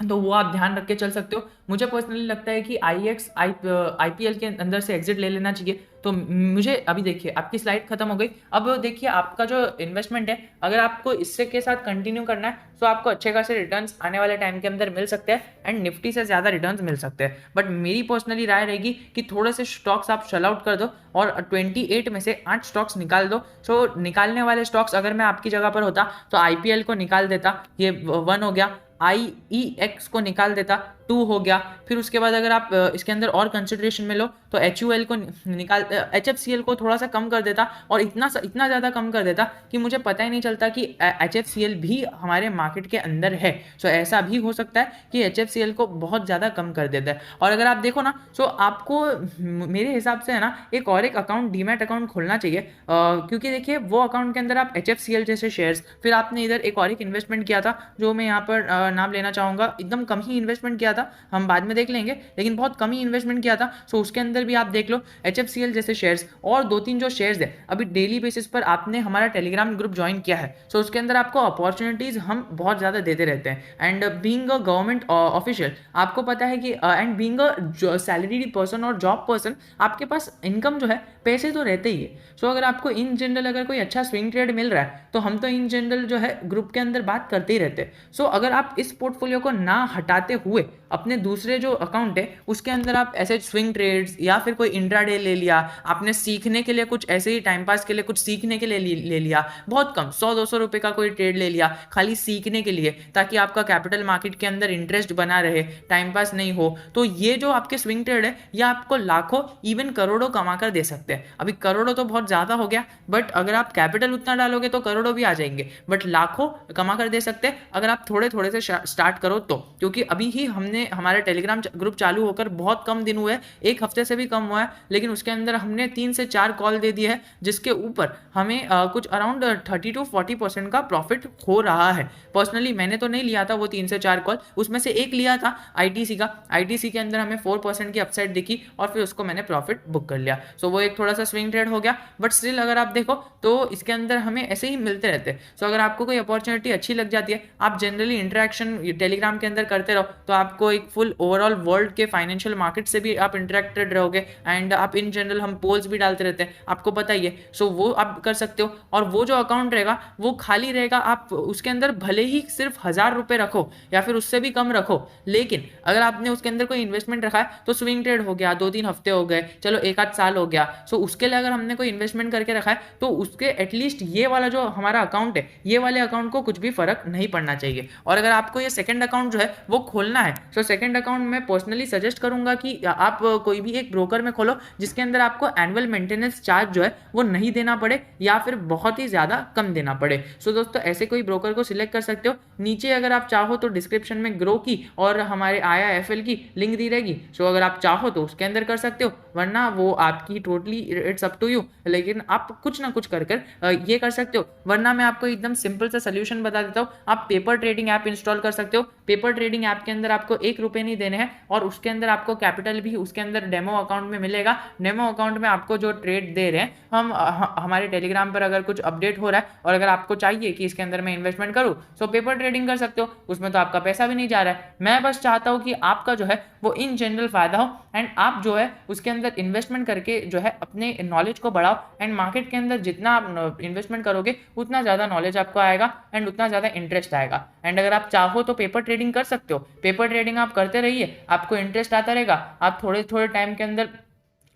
तो वो आप ध्यान रख के चल सकते हो। मुझे पर्सनली लगता है कि आईपीएल के अंदर से एग्जिट ले लेना चाहिए। तो मुझे अभी देखिए आपकी स्लाइड खत्म हो गई, अब देखिए आपका जो इन्वेस्टमेंट है अगर आपको इससे के साथ कंटिन्यू करना है तो आपको अच्छे खासे रिटर्न्स आने वाले टाइम के अंदर मिल सकते हैं, एंड निफ्टी से ज़्यादा रिटर्न्स मिल सकते हैं। बट मेरी पर्सनली राय रहेगी कि थोड़े से स्टॉक्स आप सेल आउट कर दो और 28 में से 8 स्टॉक्स निकाल दो। सो निकालने वाले स्टॉक्स अगर मैं आपकी जगह पर होता तो आईपीएल को निकाल देता, ये 1 हो गया, आईईएक्स को निकाल देता, 2 हो गया। फिर उसके बाद अगर आप इसके अंदर और कंसिडरेशन में लो तो एचयूएल को निकाल, एचएफसीएल को थोड़ा सा कम कर देता, और इतना ज़्यादा कम कर देता कि मुझे पता ही नहीं चलता कि एचएफसीएल भी हमारे मार्केट के अंदर है। सो ऐसा भी हो सकता है कि एचएफसीएल को बहुत ज़्यादा कम कर देता है। और अगर आप देखो ना सो आपको मेरे हिसाब से है ना एक अकाउंट डीमैट अकाउंट खोलना चाहिए, क्योंकि देखिए वो अकाउंट के अंदर आप एचएफसीएल जैसे शेयर्स, फिर आपने इधर एक इन्वेस्टमेंट किया था जो मैं यहाँ पर नाम लेना चाहूँगा, एकदम कम ही इन्वेस्टमेंट किया था, हम बाद में देख लेंगे, लेकिन बहुत कम ही इन्वेस्टमेंट किया था। सो उसके अंदर भी आप देख लो एचएफसीएल जैसे शेयर्स, और 2-3 जो शेयर्स है अभी डेली बेसिस पर आपने हमारा टेलीग्राम ग्रुप ज्वाइन किया है, सो उसके अंदर आपको अपॉर्चुनिटीज हम बहुत ज़्यादा देते रहते हैं। And being a government official आपको पता है कि and being a salaried person और जॉब पर्सन आपके पास इनकम जो है पैसे तो रहते ही है। सो अगर आपको इन जनरल अगर कोई अच्छा स्विंग ट्रेड मिल रहा है तो हम तो इन जनरल जो है ग्रुप के अंदर बात करते ही रहते हैं। सो अगर आप इस पोर्टफोलियो को ना हटाते हुए अपने दूसरे जो अकाउंट है उसके अंदर आप ऐसे स्विंग ट्रेड्स या फिर कोई इंट्राडे ले लिया, आपने सीखने के लिए कुछ ऐसे ही टाइम पास के लिए कुछ सीखने के लिए ले लिया, बहुत कम 100-200 रुपए का कोई ट्रेड ले लिया खाली सीखने के लिए, ताकि आपका कैपिटल मार्केट के अंदर इंटरेस्ट बना रहे, टाइम पास नहीं हो, तो ये जो आपके स्विंग ट्रेड है ये आपको लाखों इवन करोड़ों कमा कर दे सकते हैं। अभी करोड़ों तो बहुत ज़्यादा हो गया, बट अगर आप कैपिटल उतना डालोगे तो करोड़ों भी आ जाएंगे, बट लाखों कमा कर दे सकते हैं अगर आप थोड़े थोड़े से स्टार्ट करो तो, क्योंकि अभी ही हमने हमने हमारा टेलीग्राम ग्रुप चालू होकर बहुत कम दिन हुए, 1 हफ्ते से भी कम हुआ है, लेकिन उसके अंदर हमने 3 से 4 कॉल दे दिए है, जिसके ऊपर हमें कुछ अराउंड 30 to 40% का प्रॉफिट हो रहा है। पर्सनली मैंने तो नहीं लिया था वो 3 से 4 कॉल, उसमें से एक लिया था आईटीसी का। आईटीसी के अंदर हमें 4% की अपसाइड दिखी और फिर उसको मैंने प्रॉफिट बुक कर लिया। सो वो एक थोड़ा सा स्विंग ट्रेड हो गया, बट स्टिल अगर आप देखो तो इसके अंदर हमें ऐसे ही मिलते रहते हैं। सो अगर आपको कोई अपॉर्चुनिटी अच्छी लग जाती है, आप जनरली इंटरेक्शन टेलीग्राम के अंदर करते रहो, तो आपको एक फुल ओवरऑल वर्ल्ड के फाइनेंशियल मार्केट से भी आप इंटरेक्टेड रहोगे। एंड आप इन जनरल हम पोल्स भी डालते रहते हैं, आपको पता ही है। सो वो आप कर सकते हो, और वो जो अकाउंट रहेगा वो खाली रहेगा। आप उसके अंदर भले ही सिर्फ 1000 रुपये रखो या फिर उससे भी कम रखो, लेकिन अगर आपने उसके अंदर कोई इन्वेस्टमेंट रखा है तो स्विंग ट्रेड हो गया, 2-3 हफ्ते हो गए, चलो 1 आध साल हो गया, सो उसके लिए अगर हमने कोई इन्वेस्टमेंट करके रखा है तो उसके एटलीस्ट ये वाला जो हमारा अकाउंट है, ये वाले अकाउंट को कुछ भी फर्क नहीं पड़ना चाहिए। और अगर आपको ये सेकंड अकाउंट जो है वो खोलना है, तो सेकंड अकाउंट में पर्सनली सजेस्ट करूंगा कि आप कोई भी एक ब्रोकर में खोलो जिसके अंदर आपको एनुअल मेंटेनेंस चार्ज जो है वो नहीं देना पड़े या फिर बहुत ही ज़्यादा कम देना पड़े। सो दोस्तों ऐसे कोई ब्रोकर को सिलेक्ट कर सकते हो। नीचे अगर आप चाहो तो डिस्क्रिप्शन में ग्रो की और हमारे IIFL की लिंक दी रहेगी। सो अगर आप चाहो तो उसके अंदर कर सकते हो, वरना वो आपकी totally it's up to you, लेकिन आप कुछ ना कुछ कर ये कर सकते हो। वरना मैं आपको एकदम सिंपल सा सोल्यूशन बता देता हूँ, आप पेपर ट्रेडिंग ऐप इंस्टॉल कर सकते हो। पेपर ट्रेडिंग ऐप के अंदर आपको 1 रुपये नहीं देने हैं, और उसके अंदर आपको कैपिटल भी उसके अंदर डेमो अकाउंट में मिलेगा। डेमो अकाउंट में आपको जो ट्रेड दे रहे हैं हम हमारे टेलीग्राम पर अगर कुछ अपडेट हो रहा है और अगर आपको चाहिए कि इसके अंदर मैं इन्वेस्टमेंट करूँ, सो पेपर ट्रेडिंग कर सकते हो। उसमें तो आपका पैसा भी नहीं जा रहा है। मैं बस चाहता हूँ कि आपका जो है वो इन जनरल फायदा हो, एंड आप जो है उसके अंदर इन्वेस्टमेंट करके जो है अपने नॉलेज को बढ़ाओ। एंड मार्केट के अंदर जितना आप इन्वेस्टमेंट करोगे उतना ज़्यादा नॉलेज आपको आएगा एंड उतना ज़्यादा इंटरेस्ट आएगा। एंड अगर आप चाहो तो पेपर ट्रेडिंग कर सकते हो। पेपर ट्रेडिंग आप करते रहिए, आपको इंटरेस्ट आता रहेगा, आप थोड़े थोड़े टाइम के अंदर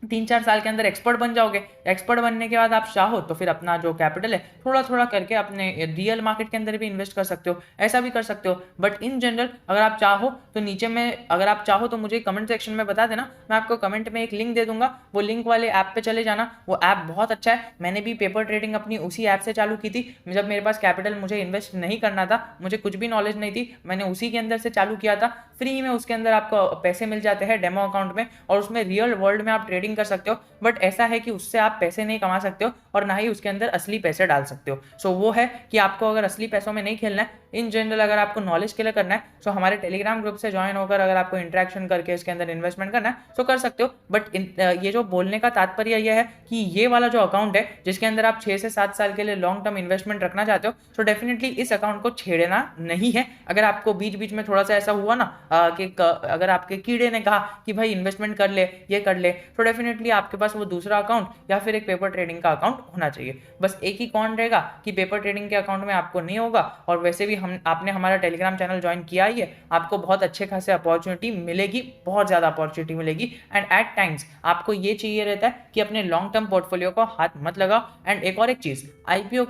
3-4 साल के अंदर एक्सपर्ट बन जाओगे। एक्सपर्ट बनने के बाद आप चाहो तो फिर अपना जो कैपिटल है थोड़ा थोड़ा करके अपने रियल मार्केट के अंदर भी इन्वेस्ट कर सकते हो, ऐसा भी कर सकते हो। बट इन जनरल अगर आप चाहो तो नीचे में अगर आप चाहो तो मुझे कमेंट सेक्शन में बता देना, मैं आपको कमेंट में एक लिंक दे दूंगा, वो लिंक वाले ऐप पे चले जाना। वो ऐप बहुत अच्छा है, मैंने भी पेपर ट्रेडिंग अपनी उसी ऐप से चालू की थी। जब मेरे पास कैपिटल मुझे इन्वेस्ट नहीं करना था, मुझे कुछ भी नॉलेज नहीं थी, मैंने उसी के अंदर से चालू किया था। फ्री में उसके अंदर आपको पैसे मिल जाते हैं डेमो अकाउंट में, और उसमें रियल वर्ल्ड में आप ट्रेडिंग कर सकते हो। बट ऐसा है कि उससे आप पैसे नहीं कमा सकते हो और ना ही उसके अंदर असली पैसे डाल सकते हो। सो वो है कि आपको अगर असली पैसों में नहीं खेलना है, इन जनरल अगर आपको नॉलेज के लिए करना है, सो हमारे टेलीग्राम ग्रुप से ज्वाइन होकर अगर आपको इंटरेक्शन करके इसके अंदर इन्वेस्टमेंट करना है सो कर सकते हो। बट ये जो बोलने का तात्पर्य यह है कि ये वाला जो अकाउंट है जिसके अंदर आप 6 से 7 साल के लिए लॉन्ग टर्म इन्वेस्टमेंट रखना चाहते हो, सो डेफिनेटली इस अकाउंट को छेड़ना नहीं है। अगर आपको बीच बीच में थोड़ा सा ऐसा हुआ ना कि अगर आपके कीड़े ने कहा कि भाई इन्वेस्टमेंट कर ले, ये कर ले, तो डेफिनेटली आपके पास वो दूसरा अकाउंट या फिर एक पेपर ट्रेडिंग का अकाउंट होना चाहिए। बस एक ही कौन रहेगा कि पेपर ट्रेडिंग के अकाउंट में आपको नहीं होगा, और वैसे भी हम आपने हमारा टेलीग्राम चैनल ज्वाइन किया ही है, आपको बहुत अच्छे खासे अपॉर्चुनिटी मिलेगी, बहुत ज़्यादा अपॉर्चुनिटी मिलेगी। एंड एट टाइम्स आपको ये चाहिए रहता है कि अपने लॉन्ग टर्म पोर्टफोलियो को हाथ मत लगाओ। एंड एक और एक चीज़, IPO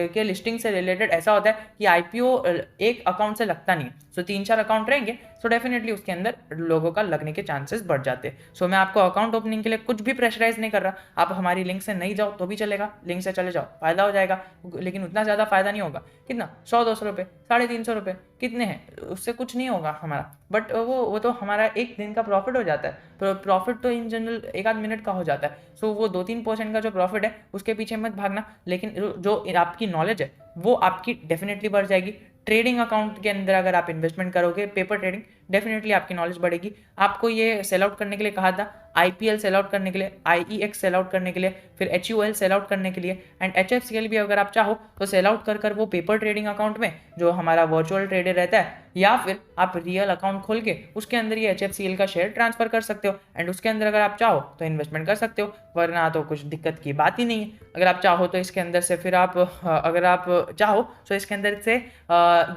के लिस्टिंग से रिलेटेड ऐसा होता है कि IPO एक अकाउंट से लगता नहीं, सो 3-4 अकाउंट रहेंगे, सो डेफिनेटली उसके अंदर लोगों का लगने के चांसेस बढ़ जाते हैं। सो मैं आपको अकाउंट ओपनिंग के लिए कुछ भी प्रेशराइज नहीं कर रहा, आप हमारी लिंक से नहीं जाओ तो भी चलेगा, लिंक से चले जाओ, फायदा हो जाएगा, लेकिन उतना ज़्यादा फायदा नहीं होगा। कितना, 100-200 रुपये, 350 रुपये कितने हैं, उससे कुछ नहीं होगा हमारा। बट वो तो हमारा एक दिन का प्रॉफिट हो जाता है, तो प्रॉफिट तो इन जनरल 1 आध मिनट का हो जाता है। सो वो 2-3% का जो प्रॉफिट है उसके पीछे मत भागना, लेकिन जो आपकी नॉलेज है वो आपकी डेफिनेटली बढ़ जाएगी। ट्रेडिंग अकाउंट के अंदर अगर आप इन्वेस्टमेंट करोगे, पेपर ट्रेडिंग, डेफिनेटली आपकी नॉलेज बढ़ेगी। आपको ये सेल आउट करने के लिए कहा था, IPL सेल आउट करने के लिए, IEX सेल आउट करने के लिए, फिर HUL सेल आउट करने के लिए, एंड HFCL भी अगर आप चाहो तो सेल आउट कर वो पेपर ट्रेडिंग अकाउंट में जो हमारा वर्चुअल ट्रेडर रहता है, या फिर आप रियल अकाउंट खोल के उसके अंदर ये HFCL का शेयर ट्रांसफर कर सकते हो। एंड उसके अंदर अगर आप चाहो तो इन्वेस्टमेंट कर सकते हो, वरना तो कुछ दिक्कत की बात ही नहीं है। अगर आप चाहो तो इसके अंदर से फिर आप अगर आप चाहो तो इसके अंदर से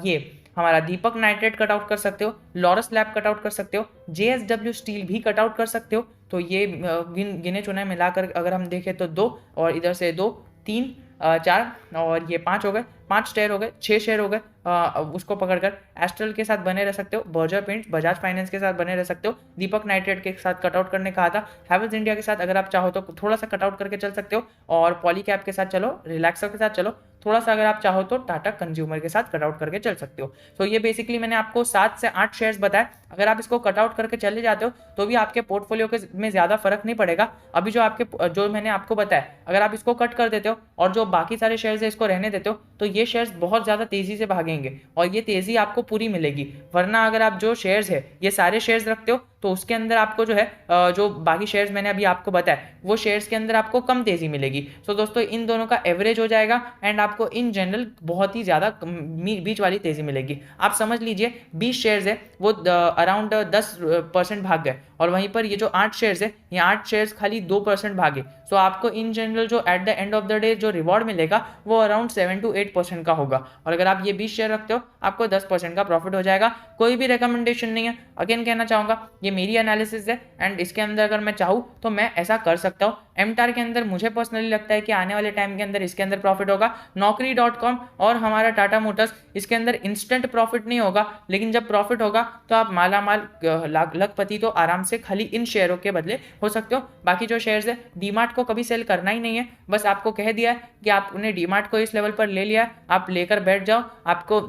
ये हमारा दीपक नाइट्रेट कट आउट कर सकते हो, लॉरस लैब कट आउट कर सकते हो, JSW स्टील भी कट आउट कर सकते हो। तो ये गिने चुने मिलाकर अगर हम देखें तो 2, और इधर से 2, 3, 4 और ये 5 हो गए, 5 शेयर हो गए, 6 शेयर हो गए। उसको पकड़कर एस्ट्रल के साथ बने रह सकते हो, बर्जर पेंट्स, बजाज फाइनेंस के साथ बने रह सकते हो, दीपक नाइट्रेट के साथ कटआउट करने कहा था, हैवेल्स इंडिया के साथ अगर आप चाहो तो थोड़ा सा कटआउट करके चल सकते हो, और पॉलीकैब के साथ चलो, रिलैक्सर के साथ चलो, थोड़ा सा अगर आप चाहो तो टाटा कंज्यूमर के साथ कट आउट करके चल सकते हो। तो ये बेसिकली मैंने आपको 7 से 8 शेयर्स बताए, अगर आप इसको कट आउट करके चले जाते हो तो भी आपके पोर्टफोलियो के में ज़्यादा फर्क नहीं पड़ेगा। अभी जो मैंने आपको बताया, अगर आप इसको कट कर देते हो और जो बाकी सारे शेयर्स है इसको रहने देते हो तो ये शेयर्स बहुत ज़्यादा तेज़ी से भागेंगे और ये तेज़ी आपको पूरी मिलेगी। वरना अगर आप जो शेयर्स है ये सारे शेयर्स रखते हो तो उसके अंदर आपको जो है जो बाकी शेयर्स मैंने अभी आपको बताया वो शेयर्स के अंदर आपको कम तेज़ी मिलेगी। सो दोस्तों इन दोनों का एवरेज हो जाएगा एंड आपको इन जनरल बहुत ही ज़्यादा बीच वाली तेज़ी मिलेगी। आप समझ लीजिए 20 शेयर्स है वो अराउंड 10% भाग गए और वहीं पर ये जो 8 शेयर्स है ये 8 शेयर्स खाली 2% भागे। सो आपको इन जनरल जो at the end of the day जो रिवॉर्ड मिलेगा वो अराउंड 7 to 8% का होगा और अगर आप ये 20 शेयर रखते हो आपको 10% का प्रॉफिट हो जाएगा। कोई भी रिकमेंडेशन नहीं है, अगेन कहना चाहूँगा ये मेरी एनालिसिस है एंड इसके अंदर अगर मैं चाहूँ तो मैं ऐसा कर सकता हूँ। एमटार के अंदर मुझे पर्सनली लगता है कि आने वाले टाइम के अंदर इसके अंदर प्रॉफिट होगा। Naukri.com और हमारा टाटा मोटर्स इसके अंदर इंस्टेंट प्रॉफिट नहीं होगा, लेकिन जब प्रॉफिट होगा तो आप माला माल लखपति तो आराम से खाली इन शेयरों के बदले हो सकते हो। बाकी जो शेयर्स है डीमार्ट को कभी सेल करना ही नहीं है, बस आपको कह दिया है कि आपने डीमार्ट को इस लेवल पर ले लिया है, आप लेकर बैठ जाओ। आपको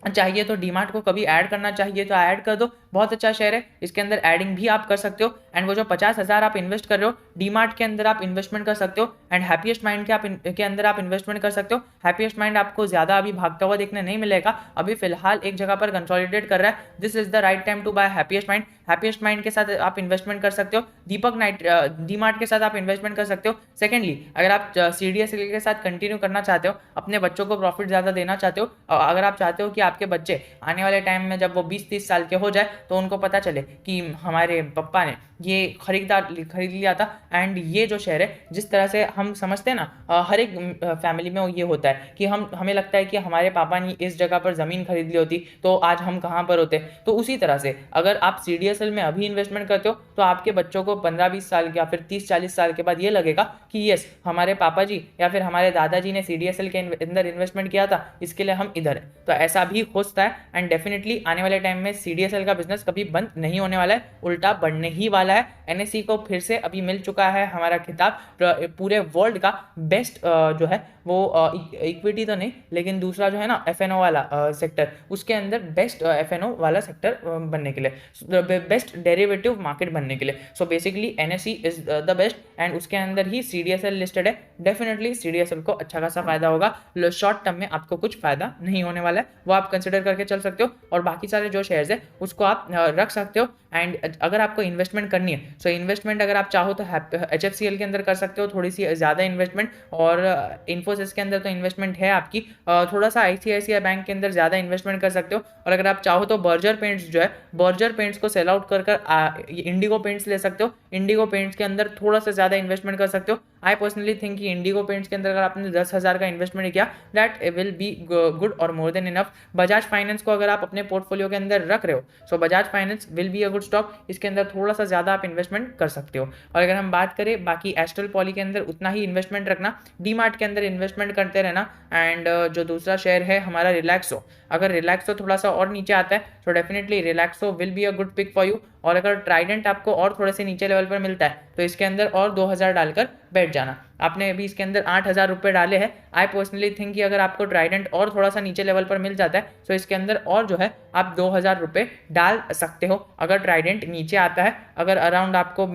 चाहिए तो डीमार्ट को कभी ऐड करना चाहिए तो ऐड कर दो, बहुत अच्छा शेयर है, इसके अंदर एडिंग भी आप कर सकते हो। एंड वो जो 50,000 आप इन्वेस्ट कर रहे हो डीमार्ट के अंदर आप इन्वेस्टमेंट कर सकते हो एंड हैप्पीएस्ट माइंड के अंदर आप इन्वेस्टमेंट कर सकते हो। हैप्पीएस्ट माइंड आपको ज्यादा अभी भागता हुआ देखने नहीं मिलेगा, अभी फिलहाल एक जगह पर कंसोलिडेट कर रहा है। This is the right time to buy Happiest Mind. Happiest Mind के साथ आप इन्वेस्टमेंट कर सकते हो, दीपक नाइट डीमार्ट के साथ आप इन्वेस्टमेंट कर सकते हो। सेकेंडली अगर आप CDSL के साथ कंटिन्यू करना चाहते हो, अपने बच्चों को प्रॉफिट ज्यादा देना चाहते हो, अगर आप चाहते हो कि आपके बच्चे आने वाले टाइम में जब वो 20-30 साल के हो जाए तो उनको पता चले कि हमारे पापा ने ये खरीद लिया था एंड ये जो शेयर है जिस तरह से हम समझते हैं ना, हर एक फैमिली में ये होता है कि हमें लगता है कि हमारे पापा ने इस जगह पर ज़मीन खरीद ली होती तो आज हम कहाँ पर होते। तो उसी तरह से अगर आप CDSL में अभी इन्वेस्टमेंट करते हो तो आपके बच्चों को 15-20 साल या फिर 30-40 साल के बाद ये लगेगा कि यस हमारे पापा जी या फिर हमारे दादाजी ने CDSL के अंदर इन्वेस्टमेंट किया था, इसके लिए हम इधर हैं। तो ऐसा भी हो सकता है एंड डेफिनेटली आने वाले टाइम में CDSL का बिजनेस कभी बंद नहीं होने वाला है, उल्टा बढ़ने ही वाला है। NSE को फिर से अभी मिल चुका है हमारा खिताब पूरे वर्ल्ड का बेस्ट जो है वो इक्विटी तो नहीं लेकिन दूसरा जो है ना FNO वाला सेक्टर, उसके अंदर बेस्ट FNO वाला सेक्टर बनने के लिए, बेस्ट डेरिवेटिव मार्केट बनने के लिए। So basically NSE is the best and उसके अंदर ही CDSL लिस्टेड है। डेफिनेटली CDSL को अच्छा खासा फायदा होगा, शॉर्ट टर्म में आपको कुछ फायदा नहीं होने वाला है, वो आप कंसिडर करके चल सकते हो और बाकी सारे जो शेयर्स है उसको आप रख सकते हो। एंड अगर आपको इन्वेस्टमेंट करनी है सो इन्वेस्टमेंट अगर आप चाहो तो HFCL के अंदर कर सकते हो थोड़ी सी ज़्यादा इन्वेस्टमेंट, और इन्फोसिस के अंदर तो इन्वेस्टमेंट है आपकी, थोड़ा सा ICICI बैंक के अंदर ज़्यादा इन्वेस्टमेंट कर सकते हो। और अगर आप चाहो तो बर्जर पेंट्स जो है, बर्जर पेंट्स को सेल आउट कर इंडिगो पेंट्स ले सकते हो, इंडिगो पेंट्स के अंदर थोड़ा सा ज़्यादा इन्वेस्टमेंट कर सकते हो। आई पर्सनली थिंक कि इंडिगो पेंट्स के अंदर अगर आपने 10,000 का इन्वेस्टमेंट किया दैट विल बी गुड और more than enough. Bajaj finance को अगर आप अपने पोर्टफोलियो के अंदर रख रहे हो so Bajaj Finance will be a good stock, इसके अंदर थोड़ा सा ज़्यादा आप इन्वेस्टमेंट कर सकते हो। और अगर हम बात करें बाकी एस्ट्रल पॉली के अंदर उतना ही इन्वेस्टमेंट रखना, डीमार्ट के अंदर इन्वेस्टमेंट करते रहना एंड जो दूसरा शेयर है हमारा रिलैक्सो, अगर रिलैक्सो थोड़ा सा और नीचे आता है तो definitely Relaxo will be a good pick for you. और अगर ट्राइडेंट आपको और थोड़े से नीचे लेवल पर मिलता है तो इसके अंदर और 2,000 डालकर बैठ जाना। आपने अभी इसके अंदर 8,000 रुपये डाले हैं, आई पर्सनली थिंक कि अगर आपको ट्राइडेंट और थोड़ा सा नीचे लेवल पर मिल जाता है तो इसके अंदर और जो है आप 2,000 रुपये डाल सकते हो अगर ट्राइडेंट नीचे आता है। अगर अराउंड आपको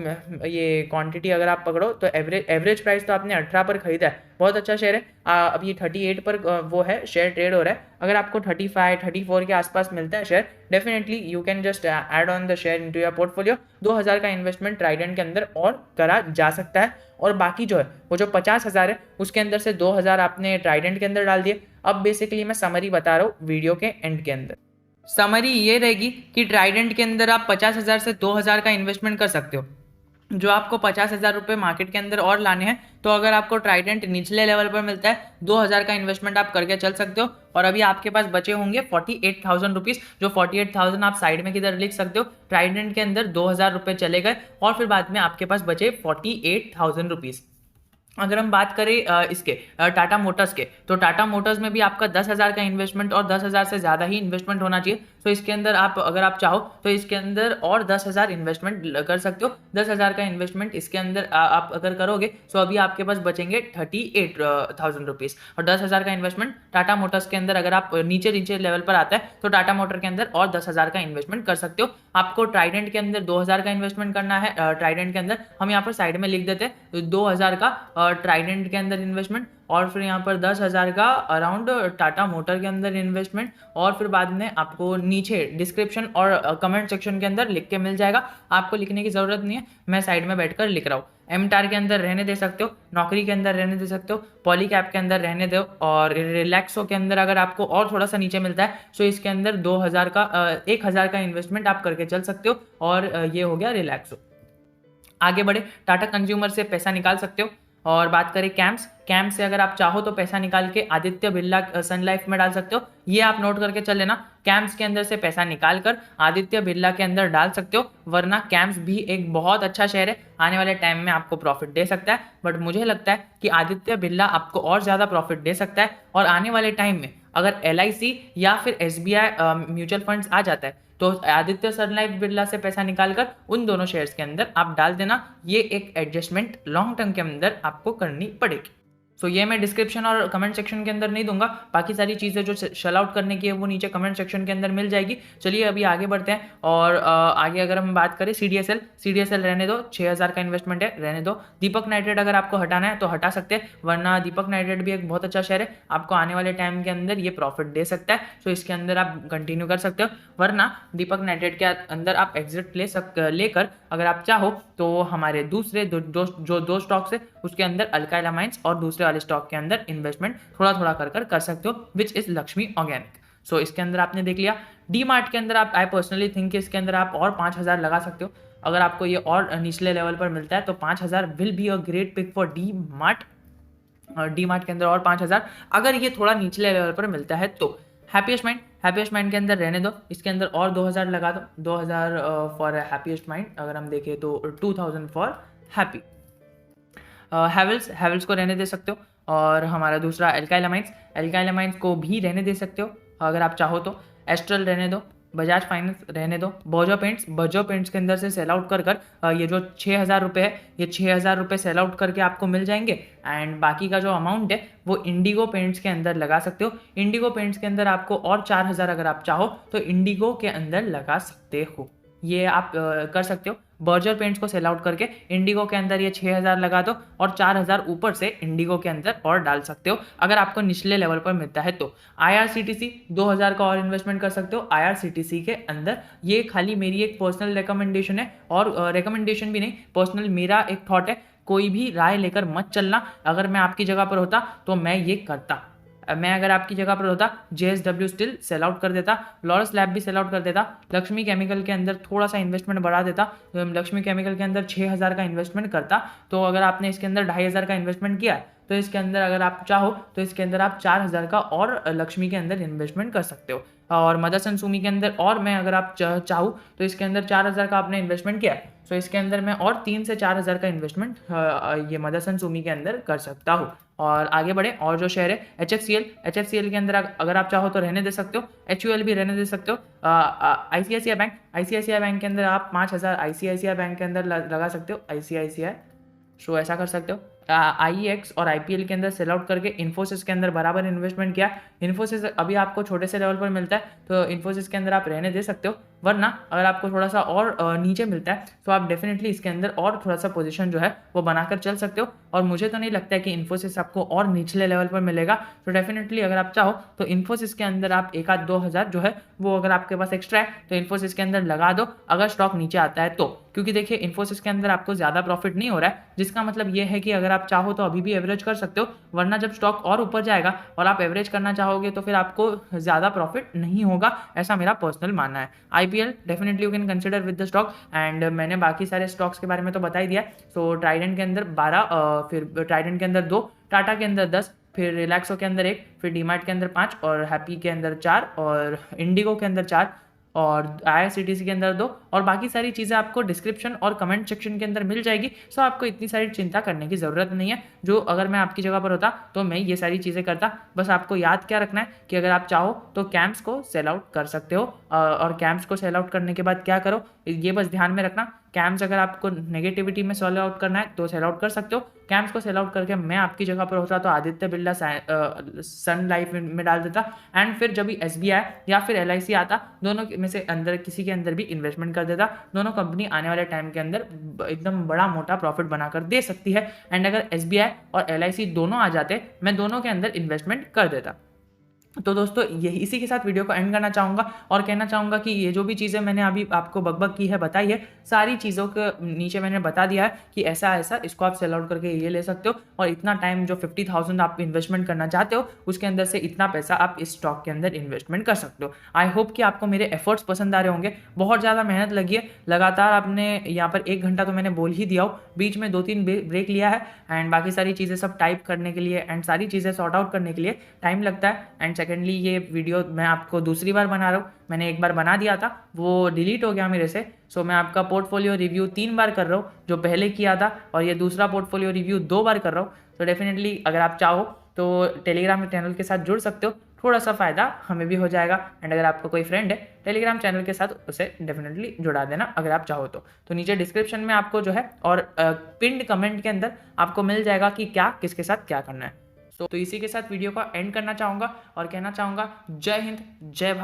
ये क्वांटिटी अगर आप पकड़ो तो एवरेज प्राइस तो आपने 18 पर खरीदा है, बहुत अच्छा शेयर है। अभी 38 पर वो है शेयर ट्रेड हो रहा है। अगर आपको 35-34 के आसपास मिलता है share, definitely you can just add on the share into your portfolio. 2,000 का इन्वेस्टमेंट ट्राइडेंट के अंदर और करा जा सकता है। और बाकी जो है वो जो 50,000 है उसके अंदर से 2,000 आपने ट्राइडेंट के अंदर डाल दिए। अब बेसिकली मैं समरी बता रहा हूँ वीडियो के एंड के अंदर। समरी ये रहेगी कि ट्राइडेंट के अंदर आप 50,000 से 2,000 का इन्वेस्टमेंट कर सकते हो। जो आपको 50,000 रुपये मार्केट के अंदर और लाने हैं तो अगर आपको ट्राइडेंट निचले लेवल पर मिलता है 2,000 का इन्वेस्टमेंट आप करके चल सकते हो। और अभी आपके पास बचे होंगे 48,000 रुपीज़, जो 48,000 आप साइड में किधर लिख सकते हो, ट्राइडेंट के अंदर 2,000 रुपये चले गए और फिर बाद में आपके पास बचे 48,000 रुपीज़। अगर हम बात करें इसके टाटा मोटर्स के, तो टाटा मोटर्स में भी आपका 10,000 का इन्वेस्टमेंट और 10,000 से ज़्यादा ही इन्वेस्टमेंट होना चाहिए। तो इसके अंदर आप, अगर आप चाहो तो इसके अंदर और 10,000 इन्वेस्टमेंट कर सकते हो। 10,000 का इन्वेस्टमेंट इसके अंदर आप अगर करोगे तो अभी आपके पास बचेंगे 38,000 रुपीज़। और 10,000 का इन्वेस्टमेंट टाटा मोटर्स के अंदर, अगर आप नीचे नीचे लेवल पर आता है तो टाटा मोटर के अंदर और 10,000 का इन्वेस्टमेंट कर सकते हो। आपको ट्राइडेंट के अंदर 2,000 का इन्वेस्टमेंट करना है। ट्राइडेंट के अंदर हम यहाँ पर साइड में लिख देते हैं 2,000 का ट्राइडेंट के अंदर इन्वेस्टमेंट, और फिर यहाँ पर 10,000 का अराउंड टाटा मोटर के अंदर इन्वेस्टमेंट, और फिर बाद में आपको नीचे डिस्क्रिप्शन और कमेंट सेक्शन के अंदर लिख के मिल जाएगा। आपको लिखने की ज़रूरत नहीं है, मैं साइड में बैठकर लिख रहा हूँ। एमटार के अंदर रहने दे सकते हो, नौकरी के अंदर रहने दे सकते हो, पॉलीकैप के अंदर रहने दो, और रिलैक्सो के अंदर अगर आपको और थोड़ा सा नीचे मिलता है तो इसके अंदर 2,000 का 1,000 का इन्वेस्टमेंट आप करके चल सकते हो। और ये हो गया रिलैक्सो। आगे बढ़े, टाटा कंज्यूमर से पैसा निकाल सकते हो। और बात करें कैम्प से अगर आप चाहो तो पैसा निकाल के आदित्य बिरला सन लाइफ में डाल सकते हो। ये आप नोट करके चल लेना, कैम्प्स के अंदर से पैसा निकाल कर आदित्य बिरला के अंदर डाल सकते हो। वरना कैम्प्स भी एक बहुत अच्छा शेयर है, आने वाले टाइम में आपको प्रॉफिट दे सकता है। बट मुझे लगता है कि आदित्य बिरला आपको और ज़्यादा प्रॉफिट दे सकता है। और आने वाले टाइम में अगर LIC या फिर SBI म्यूचुअल फंड्स आ जाता है तो आदित्य सन लाइफ बिरला से पैसा निकालकर उन दोनों शेयर्स के अंदर आप डाल देना। ये एक एडजस्टमेंट लॉन्ग टर्म के अंदर आपको करनी पड़ेगी। सो ये मैं डिस्क्रिप्शन और कमेंट सेक्शन के अंदर नहीं दूंगा, बाकी सारी चीज़ें जो शेल आउट करने की है वो नीचे कमेंट सेक्शन के अंदर मिल जाएगी। चलिए अभी आगे बढ़ते हैं। और आगे अगर हम बात करें CDSL रहने दो, 6,000 का इन्वेस्टमेंट है, रहने दो। दीपक नाइट्रेट अगर आपको हटाना है तो हटा सकते हैं, वरना दीपक नाइट्रेट भी एक बहुत अच्छा शेयर है, आपको आने वाले टाइम के अंदर ये प्रॉफिट दे सकता है। सो इसके अंदर आप कंटिन्यू कर सकते हो, वरना दीपक नाइट्रेट के अंदर आप एग्जिट लेकर अगर आप चाहो तो हमारे दूसरे जो दो स्टॉक्स है उसके अंदर अल्काइल अमाइंस और दूसरे वाले स्टॉक के अंदर इन्वेस्टमेंट थोड़ा थोड़ा कर सकते हो, विच इज लक्ष्मी ऑर्गेनिक। सो इसके अंदर आपने देख लिया। डी मार्ट के अंदर आप, आई पर्सनली थिंक इसके अंदर आप और 5,000 लगा सकते हो। अगर आपको ये और निचले लेवल पर मिलता है तो 5,000 will be a great pick for D Mart. के अंदर और 5,000 अगर ये थोड़ा निचले लेवल पर मिलता है तो। हैप्पीएस्ट माइंड के अंदर रहने दो, इसके अंदर और 2,000 लगा दो। 2,000 फॉर हैप्पीएस्ट माइंड, अगर हम देखें तो 2,000 फॉर हैप्पी। हैवल्स को रहने दे सकते हो। और हमारा दूसरा एल्काइल अमाइंस को भी रहने दे सकते हो अगर आप चाहो तो। एस्ट्रल रहने दो, बजाज फाइनेंस रहने दो। बर्जर पेंट्स के अंदर से सेल आउट कर ये जो 6,000 रुपये है, ये 6,000 रुपये सेल आउट करके आपको मिल जाएंगे। एंड बाकी का जो अमाउंट है वो इंडिगो पेंट्स के अंदर लगा सकते हो। इंडिगो पेंट्स के अंदर आपको और 4,000 अगर आप चाहो तो इंडिगो के अंदर लगा सकते हो, ये आप कर सकते हो। बर्जर पेंट्स को सेल आउट करके इंडिगो के अंदर ये 6,000 लगा दो और 4,000 ऊपर से इंडिगो के अंदर और डाल सकते हो अगर आपको निचले लेवल पर मिलता है तो। IRCTC 2,000 का और इन्वेस्टमेंट कर सकते हो IRCTC के अंदर। ये खाली मेरी एक पर्सनल रिकमेंडेशन है, और रिकमेंडेशन भी नहीं, पर्सनल मेरा एक थॉट है। कोई भी राय लेकर मत चलना। अगर मैं आपकी जगह पर होता तो मैं ये करता। मैं अगर आपकी जगह पर होता JSW स्टील सेल आउट कर देता, लॉरस लैब भी सेल आउट कर देता, लक्ष्मी केमिकल के अंदर थोड़ा सा इन्वेस्टमेंट बढ़ा देता। लक्ष्मी केमिकल के अंदर 6,000 का इन्वेस्टमेंट करता। तो अगर आपने इसके अंदर 2,500 का इन्वेस्टमेंट किया तो इसके अंदर अगर आप चाहो तो इसके अंदर आप 4,000 का और लक्ष्मी के अंदर इन्वेस्टमेंट कर सकते हो। और मदरसन सुमी के अंदर और मैं अगर आप चाहो तो इसके अंदर 4,000 का आपने इन्वेस्टमेंट किया, तो इसके अंदर मैं और 3 से 4,000 का इन्वेस्टमेंट ये मदरसन सुमी के अंदर कर सकता हूँ। और आगे बढ़े, और जो शेयर है HFCL के अंदर अगर आप चाहो तो रहने दे सकते हो। HUL भी रहने दे सकते हो। ICICI बैंक के अंदर आप 5,000 ICICI बैंक के अंदर लगा सकते हो, ICICI। सो ऐसा कर सकते हो। IEX और IPL के अंदर सेल आउट करके इन्फोसिस के अंदर बराबर इन्वेस्टमेंट किया। इन्फोसिस अभी आपको छोटे से लेवल पर मिलता है तो इन्फोसिस के अंदर आप रहने दे सकते हो। वरना अगर आपको थोड़ा सा और नीचे मिलता है तो आप डेफिनेटली इसके अंदर और थोड़ा सा पोजीशन जो है वो बनाकर चल सकते हो। और मुझे तो नहीं लगता है कि इन्फोसिस आपको और निचले लेवल पर मिलेगा। तो डेफिनेटली अगर आप चाहो तो इन्फोसिस के अंदर आप 1,000-2,000 जो है वो अगर आपके पास एक्स्ट्रा है तो इन्फोसिस के अंदर लगा दो अगर स्टॉक नीचे आता है तो। क्योंकि देखिए इन्फोसिस के अंदर आपको ज़्यादा प्रॉफिट नहीं हो रहा है, जिसका मतलब ये है कि अगर आप चाहो तो अभी भी एवरेज कर सकते हो। वरना जब स्टॉक और ऊपर जाएगा और आप एवरेज करना चाहोगे तो फिर आपको ज़्यादा प्रॉफिट नहीं होगा, ऐसा मेरा पर्सनल मानना है। IPL definitely you can consider with the stock. And मैंने बाकी सारे स्टॉक्स के बारे में तो बता ही दिया। सो ट्राइडेंट के अंदर 12, फिर ट्राइडेंट के अंदर 2, टाटा के अंदर 10, फिर रिलैक्सो के अंदर 1, फिर डीमार्ट के अंदर 5, और हैप्पी के अंदर 4, और इंडिगो के अंदर 4, और IRCTC के अंदर 2 और बाकी सारी चीज़ें आपको डिस्क्रिप्शन और कमेंट सेक्शन के अंदर मिल जाएगी। सो आपको इतनी सारी चिंता करने की ज़रूरत नहीं है। जो अगर मैं आपकी जगह पर होता तो मैं ये सारी चीज़ें करता। बस आपको याद क्या रखना है कि अगर आप चाहो तो कैंप्स को सेल आउट कर सकते हो, और कैंप्स को सेल आउट करने के बाद क्या करो ये बस ध्यान में रखना। कैंप्स अगर आपको नेगेटिविटी में सेल आउट करना है तो सेल आउट कर सकते हो। कैंप्स को सेल आउट करके मैं आपकी जगह पर होता तो आदित्य बिरला सन लाइफ में डाल देता, एंड फिर जब भी SBI या फिर LIC आता, दोनों में से अंदर किसी के अंदर भी इन्वेस्टमेंट कर देता। दोनों कंपनी आने वाले टाइम के अंदर एकदम बड़ा मोटा प्रॉफिट बनाकर दे सकती है। एंड अगर SBI और LIC दोनों आ जाते, मैं दोनों के अंदर इन्वेस्टमेंट कर देता। तो दोस्तों यही इसी के साथ वीडियो को एंड करना चाहूँगा और कहना चाहूँगा कि ये जो भी चीज़ें मैंने अभी आपको बकबक की है, बताई है, सारी चीज़ों के नीचे मैंने बता दिया है कि ऐसा ऐसा इसको आप सेल आउट करके ये ले सकते हो, और इतना टाइम जो 50,000 आप इन्वेस्टमेंट करना चाहते हो उसके अंदर से इतना पैसा आप इस स्टॉक के अंदर इन्वेस्टमेंट कर सकते हो। आई होप कि आपको मेरे एफर्ट्स पसंद आ रहे होंगे। बहुत ज़्यादा मेहनत लगी है, लगातार आपने यहाँ पर 1 घंटा तो मैंने बोल ही दिया हो, बीच में 2-3 ब्रेक लिया है, एंड बाकी सारी चीज़ें सब टाइप करने के लिए एंड सारी चीज़ें सॉर्ट आउट करने के लिए टाइम लगता है। एंड सेकेंडली ये वीडियो मैं आपको दूसरी बार बना रहा हूँ। मैंने एक बार बना दिया था, वो डिलीट हो गया मेरे से। सो मैं आपका पोर्टफोलियो रिव्यू 3 बार कर रहा हूँ, जो पहले किया था, और ये दूसरा पोर्टफोलियो रिव्यू 2 बार कर रहा हूँ। तो डेफिनेटली अगर आप चाहो तो टेलीग्राम चैनल के साथ जुड़ सकते हो, थोड़ा सा फ़ायदा हमें भी हो जाएगा। एंड अगर आपका कोई फ्रेंड है टेलीग्राम चैनल के साथ, उसे डेफिनेटली जुड़ा देना अगर आप चाहो तो नीचे डिस्क्रिप्शन में आपको जो है और पिन्ड कमेंट के अंदर आपको मिल जाएगा कि क्या किसके साथ क्या करना है। तो इसी के साथ वीडियो को एंड करना चाहूँगा और कहना चाहूँगा जय हिंद, जय भारत।